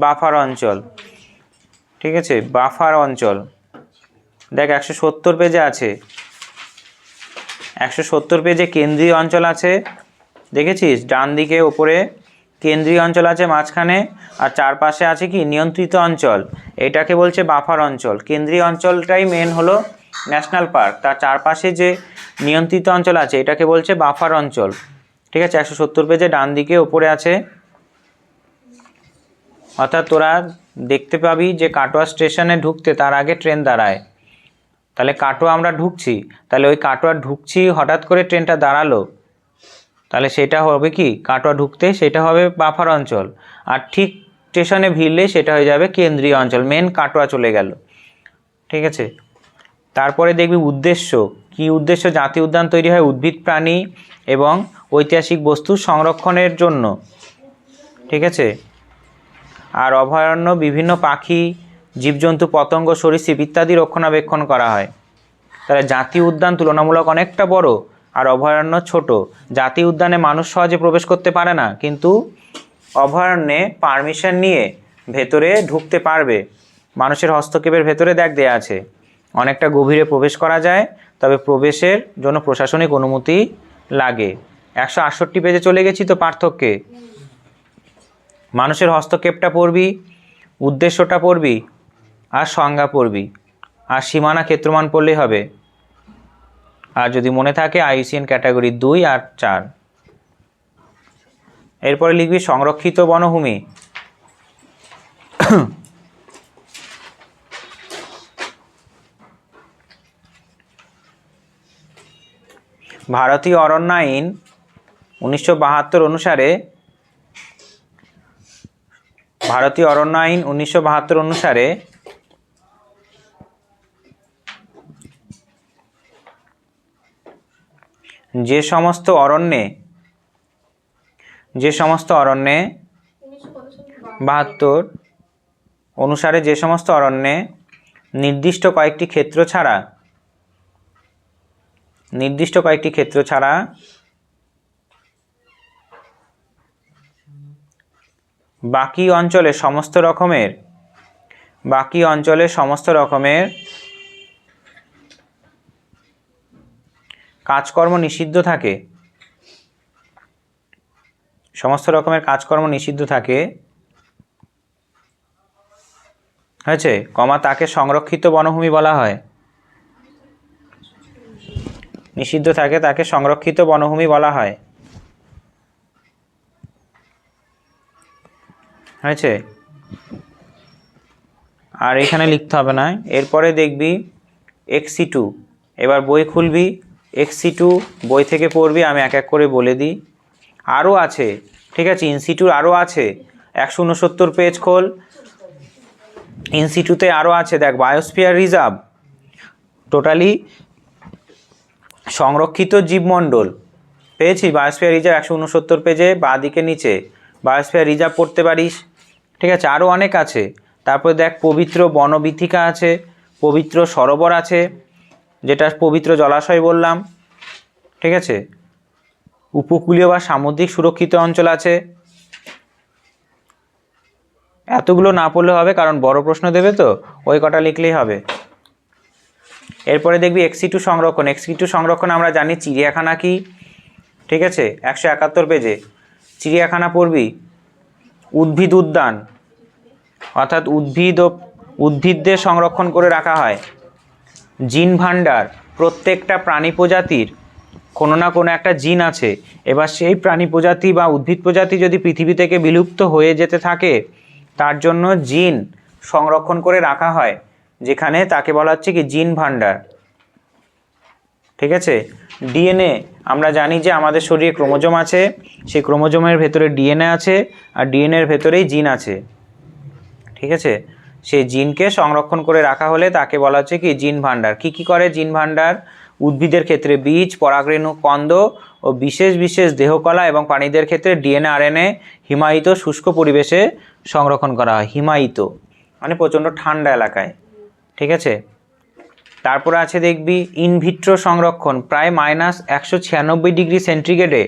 বাফার অঞ্চল। ঠিক আছে, বাফার অঞ্চল দেখ 170 পেজে আছে। 170 পেজে কেন্দ্রীয় অঞ্চল আছে, দেখেছিস? ডান দিকে ওপরে কেন্দ্রীয় অঞ্চল আছে মাঝখানে, আর চারপাশে আছে কি নিয়ন্ত্রিত অঞ্চল। এটাকে বলছে বাফার অঞ্চল। কেন্দ্রীয় অঞ্চলটাই মেন হলো ন্যাশনাল পার্ক, তার চারপাশে যে নিয়ন্ত্রিত অঞ্চল আছে এটাকে বলছে বাফার অঞ্চল। ঠিক আছে, 170 পেজে ডান দিকে ওপরে আছে। অর্থাৎ তোরা দেখতে পাবি যে কাটোয়া স্টেশনে ঢুকতে তার আগে ট্রেন দাঁড়ায়। তাহলে কাটোয়া আমরা ঢুকছি, তাহলে ওই কাটোয়া ঢুকছি, হঠাৎ করে ট্রেনটা দাঁড়ালো, তাহলে সেটা হবে কি, কাটোয়া ঢুকতে সেটা হবে বাফার অঞ্চল। আর ঠিক স্টেশনে ভিড়লে সেটা হয়ে যাবে কেন্দ্রীয় অঞ্চল, মেন কাটোয়া চলে গেল। ঠিক আছে, তারপরে দেখবি উদ্দেশ্য কি। উদ্দেশ্য, জাতীয় উদ্যান তৈরি হয় উদ্ভিদ, প্রাণী এবং ঐতিহাসিক বস্তু সংরক্ষণের জন্য। ঠিক আছে, আর অভয়ারণ্য বিভিন্ন পাখি, জীবজন্তু, পতঙ্গ, সরীসৃপ ইত্যাদি রক্ষণাবেক্ষণ করা হয়। তাহলে জাতীয় উদ্যান তুলনামূলক অনেকটা বড়, আর অভয়ারণ্য ছোট। জাতীয় উদ্যানে মানুষ সহজে প্রবেশ করতে পারে না, কিন্তু অভয়ারণ্যে পারমিশন নিয়ে ভেতরে ঢুকতে পারবে। মানুষের হস্তক্ষেপের ভেতরে দেখ দেয়া আছে, অনেকটা গভীরে প্রবেশ করা যায়, তবে প্রবেশের জন্য প্রশাসনিক অনুমতি লাগে। 168 পেজে চলে গেছি তো পার্থক্যে। মানুষের হস্তক্ষেপটা পড়বি, উদ্দেশ্যটা পড়বি, আর সংজ্ঞা পড়বি, আর সীমানা ক্ষেত্রমান পড়লেই হবে। আর যদি মনে থাকে আইউসিএন ক্যাটাগরি 2 আর 4। এরপরে লিখবি সংরক্ষিত বনভূমি। ভারতীয় অরণ্য আইন 1972 অনুসারে, ভারতীয় অরণ্য আইন 1972 অনুসারে যে সমস্ত অরণ্যে 72 অনুসারে যে সমস্ত অরণ্যে নির্দিষ্ট কয়েকটি ক্ষেত্র ছাড়া বাকি অঞ্চলে সমস্ত রকমের কাজকর্ম নিষিদ্ধ থাকে, হয়েছে, তাকে সংরক্ষিত বনভূমি বলা হয়। নিষিদ্ধ থাকে তাকে সংরক্ষিত বনভূমি বলা হয়। হয়েছে, আর এখানে লিখতে হবে না। এরপরে দেখবি XC2। এবার বই খুলবি, XC2 বই থেকে পড়বি, আমি এক এক করে বলে দিই। আরও আছে, ঠিক আছে, ইনসিটু আরও আছে। 169 পেজ খোল, ইনসিটুতে আরও আছে। দেখ, বায়োস্ফিয়ার রিজার্ভ, টোটালি সংরক্ষিত জীবমণ্ডল পেয়েছি বায়োস্ফিয়ার রিজার্ভ 169 পেজে বাঁ দিকে নিচে বায়োস্ফিয়ার রিজার্ভ পড়তে পারিস। ঠিক আছে, আরও অনেক আছে। তারপরে দেখ পবিত্র বনবীথিকা আছে, পবিত্র সরোবর আছে, যেটা পবিত্র জলাশয় বললাম। ঠিক আছে, উপকূলীয় বা সামুদ্রিক সুরক্ষিত অঞ্চল আছে। এতগুলো না পড়লে হবে, কারণ বড় প্রশ্ন দেবে তো, ওই কটা লিখলেই হবে। এরপরে দেখবি এক্সি2 সংরক্ষণ। এক্সি2 সংরক্ষণ আমরা জানি চিড়িয়াখানা কি। ঠিক আছে, 171 পেজে চিড়িয়াখানা পড়বি। উদ্ভিদ উদ্যান, অর্থাৎ উদ্ভিদদের সংরক্ষণ করে রাখা হয়। জিন ভাণ্ডার, প্রত্যেকটা প্রাণী প্রজাতির কোনো না কোনো একটা জিন আছে। এবার সেই প্রাণী প্রজাতি বা উদ্ভিদ প্রজাতি যদি পৃথিবী থেকে বিলুপ্ত হয়ে যেতে থাকে, তার জন্য জিন সংরক্ষণ করে রাখা হয়, যেখানে তাকে বলা হচ্ছে কি জিন ভাণ্ডার। ঠিক আছে, ডিএনএ আমরা জানি যে আমাদের শরীরে ক্রোমোজোম আছে, সেই ক্রোমোজোমের ভেতরে ডিএনএ আছে, আর ডিএনএর ভেতরেই জিন আছে। ঠিক আছে, সেই জিনকে সংরক্ষণ করে রাখা হলে তাকে বলা হচ্ছে কি জিন ভাণ্ডার। কি কি করে জিন ভাণ্ডার? উদ্ভিদের ক্ষেত্রে বীজ, পরাগরেণু, কন্দ ও বিশেষ বিশেষ দেহকলা, এবং প্রাণীদের ক্ষেত্রে ডিএনএ আরএনএ হিমায়িত শুষ্ক পরিবেশে সংরক্ষণ করা হয়। হিমায়িত মানে প্রচণ্ড ঠান্ডা এলাকায়। ঠিক আছে, তারপরে আছে দেখবি ইনভিট্রো সংরক্ষণ। প্রায় -196 ডিগ্রি সেন্টিগ্রেডে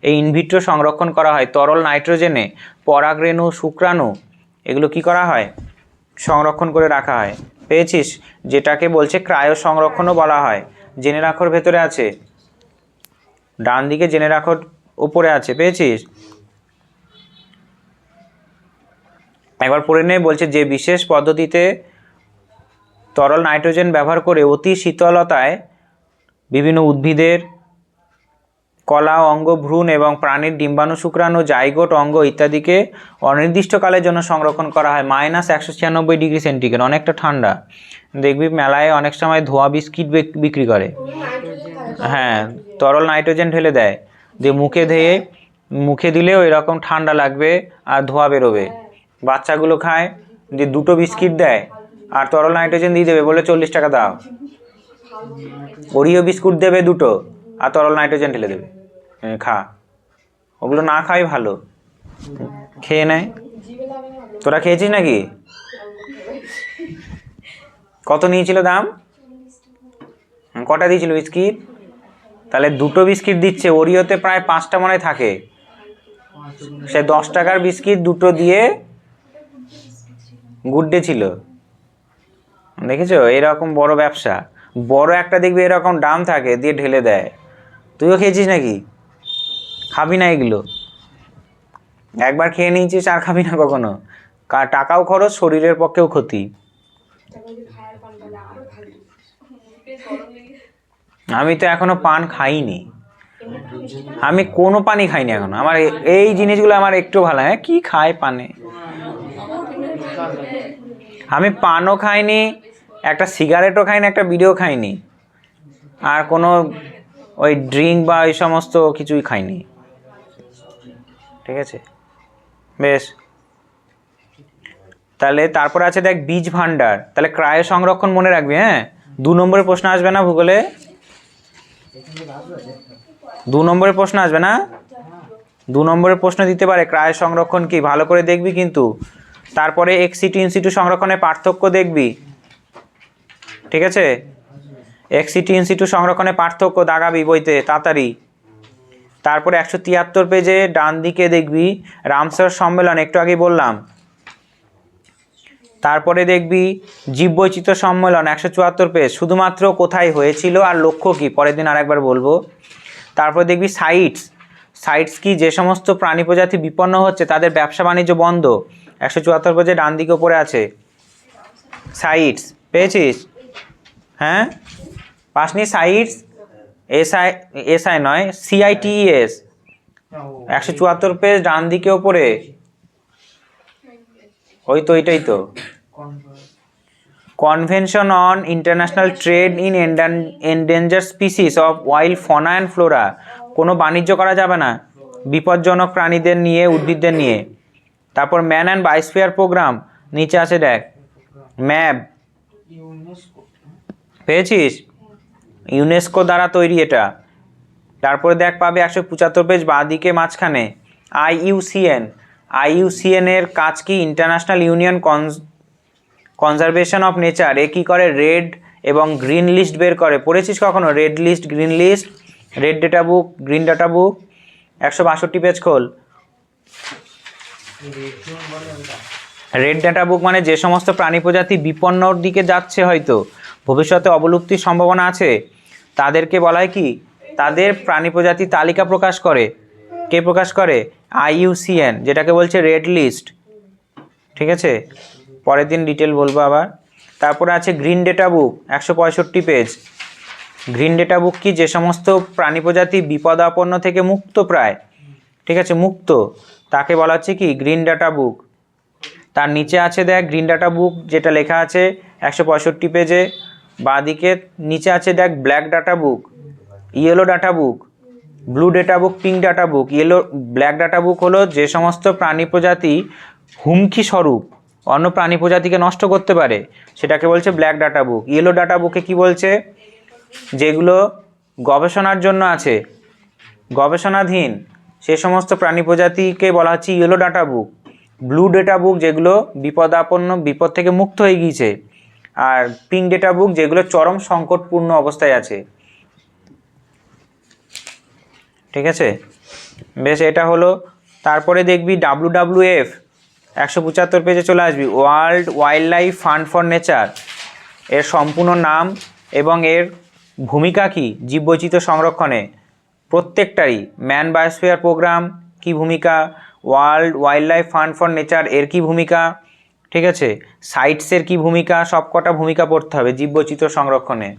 এই ইনভিট্রো সংরক্ষণ করা হয়। তরল নাইট্রোজেনে পরাগরেণু, শুক্রাণু এগুলো কি করা হয়? সংরক্ষণ করে রাখা হয়। পেয়েছিস? যেটাকে বলছে ক্রায়ো সংরক্ষণও বলা হয়। জেনে রাখোর ভেতরে আছে, ডান দিকে জেনে রাখোর উপরে আছে। পেয়েছিস? একবার পড়ে নে। বলছে যে বিশেষ পদ্ধতিতে তরল নাইট্রোজেন ব্যবহার করে অতি শীতলতায় বিভিন্ন উদ্ভিদের কলা, অঙ্গ, ভ্রূণ এবং প্রাণীর ডিম্বাণু, শুক্রাণু, জাইগোট অঙ্গ ইত্যাদিকে অনির্দিষ্টকালের জন্য সংরক্ষণ করা হয়। -196 ডিগ্রি সেন্টিগ্রেড, অনেকটা ঠান্ডা। দেখবি মেলায় অনেক সময় ধোয়া বিস্কিট বিক্রি করে। হ্যাঁ, তরল নাইট্রোজেন ঢেলে দেয়, দিয়ে মুখে দিলেও এরকম ঠান্ডা লাগবে আর ধোয়া বেরোবে। বাচ্চাগুলো খায়, দিয়ে 2টো বিস্কিট দেয় আর তরল নাইট্রোজেন দিয়ে দেবে, বলে 40 টাকা দাও। ওরিও বিস্কুট দেবে 2টো আর তরল নাইট্রোজেন ঢেলে দেবে, খা। ওগুলো না খাই ভালো, খেয়ে নেয়। তোরা খেয়েছিস নাকি? কত নিয়েছিল দাম? কটা দিয়েছিল বিস্কিট? তাহলে 2টো বিস্কিট দিচ্ছে, ওরিওতে প্রায় 5টা মনে হয় থাকে। সে 10 টাকার বিস্কিট 2টো দিয়ে গুড ডে ছিল। দেখেছো, এরকম বড় ব্যবসা। বড় একটা দেখবি এরকম দাম থাকে, দিয়ে ঢেলে দেয়। তুইও খেয়েছিস নাকি? খাবি না এগুলো, একবার খেয়ে নিয়েছিস আর খাবি না কখনো। টাকাও খরচ, শরীরের পক্ষেও ক্ষতি। আমি তো এখনো পান খাইনি, আমি কোনো পানই খাইনি এখনো। আমার এই জিনিসগুলো আমার একটু ভালো লাগে। কি খায় পানে? আমি পানও খাইনি, একটা সিগারেটও খাইনি, একটা বিড়িও খাইনি, আর কোনো ওই ড্রিঙ্ক বা ওই সমস্ত কিছুই খাইনি। ঠিক আছে, বেশ। তাহলে তারপরে আছে দেখ বীজ ভাণ্ডার। তাহলে ক্রায় সংরক্ষণ মনে রাখবি। হ্যাঁ, 2 নম্বরের প্রশ্ন আসবে না ভূগোলে? 2 নম্বরের প্রশ্ন আসবে না? 2 নম্বরের প্রশ্ন দিতে পারে ক্রায় সংরক্ষণ কি, ভালো করে দেখবি কিন্তু। তারপরে এক্সিটু ইনসিটু সংরক্ষণের পার্থক্য দেখবি। ঠিক আছে, এক্সিটু ইনসিটু সংরক্ষণের পার্থক্য দাগাবি বইতে তাড়াতাড়ি। তারপরে 173 পেজে ডান দিকে দেখবি রামসার সম্মেলন, একটু আগে বললাম। তারপরে দেখবি জীববৈচিত্র্য সম্মেলন 174 পেজ, শুধুমাত্র কোথায় হয়েছিল আর লক্ষ্য কি, পরের দিন আরেকবার বলবো। তারপরে দেখবি সাইটস কি, যে সমস্ত প্রাণী প্রজাতি বিপন্ন হচ্ছে তাদের ব্যবসা বাণিজ্য বন্ধ। 174 পেজে ডান দিকে উপরে আছে সাইটস। পেয়েছিস? হ্যাঁ, পাসনি? CITES, S I, CITES, 174 page ডান দিকে ওপরে। ওই তো, এটাই তো। Convention on international trade in endangered species of wild fauna and flora. কোনো বাণিজ্য করা যাবে না বিপজ্জনক প্রাণীদের নিয়ে, উদ্ভিদদের নিয়ে। তারপর ম্যান অ্যান্ড বায়োস্ফিয়ার প্রোগ্রাম, নিচে আছে দেখ ম্যাব। পেয়েছিস? ইউনেস্কো দ্বারা তৈরি এটা। তারপরে দেখ পাবে 175 পেজ বাঁ দিকে মাঝখানে IUCN এর কাজ কি? International union conservation of nature. এ কী করে? রেড এবং গ্রিন লিস্ট বের করে। পড়েছিস কখনো red list, green list? Red data book, green data book, 162 page খোল। রেড ডাটা বুক মানে যে সমস্ত প্রাণী প্রজাতি বিপন্নর দিকে যাচ্ছে, হয়তো ভবিষ্যতে অবলুপ্তির সম্ভাবনা আছে, তাদেরকে বলা হয় কি? তাদের প্রাণী প্রজাতি তালিকা প্রকাশ করে। কে প্রকাশ করে? IUCN, যেটাকে বলছে রেড লিস্ট। ঠিক আছে, পরের দিন ডিটেল বলবো আবার। তারপরে আছে green data book, 165 page. Green data book কি? যে সমস্ত প্রাণী প্রজাতি বিপদাপন্ন থেকে মুক্ত প্রায়, ঠিক আছে, মুক্ত, তাকে বলা হচ্ছে কি? গ্রিন ডাটা বুক। তার নিচে আছে দেখ গ্রিন ডাটা বুক যেটা লেখা আছে 165 পেজে বাঁদিকে নিচে আছে দেখ black data book, yellow data book, blue data book, pink data book. Black data book হলো যে সমস্ত প্রাণী প্রজাতি হুমকি স্বরূপ অন্য প্রাণী প্রজাতিকে নষ্ট করতে পারে, সেটাকে বলছে black data book. Yellow data বুকে কি বলছে? যেগুলো গবেষণার জন্য আছে, গবেষণাধীন সে সমস্ত প্রাণী প্রজাতিকে বলা হচ্ছে yellow data book. Blue data book যেগুলো বিপদাপন্ন, বিপদ থেকে মুক্ত হয়ে গিয়েছে। আর পিঙ্ক ডেটা বুক যেগুলো চরম সংকটপূর্ণ অবস্থায় আছে। ঠিক আছে, বেশ, এটা হলো। তারপরে দেখবি WWF 175 পেজে চলে আসবি, world wild life fund for nature. এর সম্পূর্ণ নাম এবং এর ভূমিকা কি জীববৈচিত্র্য সংরক্ষণে প্রত্যেকটারই। ম্যান বায়োস্ফিয়ার প্রোগ্রাম কি ভূমিকা, world wild life fund for nature এর কি ভূমিকা, ঠিক আছে, সাইটসের কি ভূমিকা, সবকটা ভূমিকা পড়তে হবে জীববৈচিত্র্য সংরক্ষণে।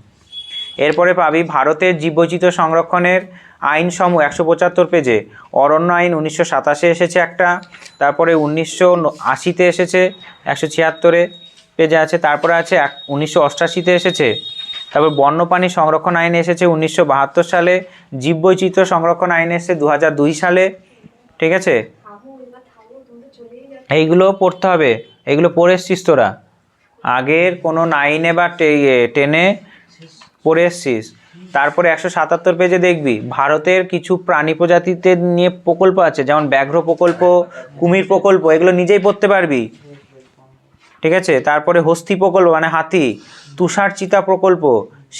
এরপরে পাবি ভারতের জীববৈচিত্র্য সংরক্ষণের আইনসমূহ 175 পেজে। অরণ্য আইন 1987 এসেছে একটা, তারপরে 1980-তে এসেছে 176 পেজে আছে, তারপরে আছে 1988-তে এসেছে, তারপর বন্যপ্রাণী সংরক্ষণ আইন এসেছে 1972 সালে, জীববৈচিত্র্য সংরক্ষণ আইন এসেছে 2002 সালে। ঠিক আছে, এইগুলো পড়তে হবে, এইগুলো পড়ে এসছিস তোরা আগের কোনো 9-এ বা 10-এ পড়ে এসছিস। তারপরে 177 পেজে দেখবি ভারতের কিছু প্রাণী প্রজাতিতে নিয়ে প্রকল্প আছে, যেমন ব্যাঘ্র প্রকল্প, কুমির প্রকল্প, এগুলো নিজেই পড়তে পারবি। ঠিক আছে, তারপরে হস্তি প্রকল্প মানে হাতি, তুষার চিতা প্রকল্প,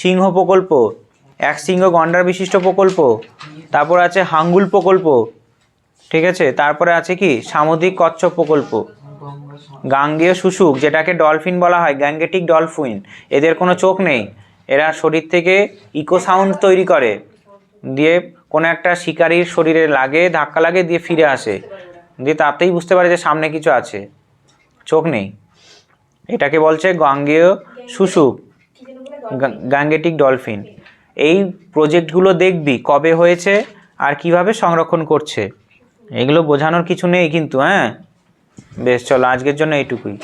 সিংহ প্রকল্প, এক সিংহ গন্ডার বিশিষ্ট প্রকল্প, তারপর আছে হাঙ্গুল প্রকল্প। ঠিক আছে, তারপরে আছে কি সামুদ্রিক কচ্ছপ প্রকল্প, গাঙ্গেয় শুশুক যেটাকে ডলফিন বলা হয়, গ্যাঙ্গেটিক ডলফিন। এদের কোনো চোখ নেই, এরা শরীর থেকে ইকো সাউন্ড তৈরি করে, দিয়ে কোনো একটা শিকারীর শরীরে লাগে, ধাক্কা লাগে, দিয়ে ফিরে আসে, দিয়ে তাতেই বুঝতে পারে যে সামনে কিছু আছে, চোখ নেই। এটাকে বলছে গাঙ্গেয় শুশুক, গ্যাঙ্গেটিক ডলফিন। এই প্রজেক্টগুলো দেখবি কবে হয়েছে আর কিভাবে সংরক্ষণ করছে, এগুলো বোঝানোর কিছু নেই কিন্তু। হ্যাঁ, বেশ, চলো আজকের জন্য এইটুকুই।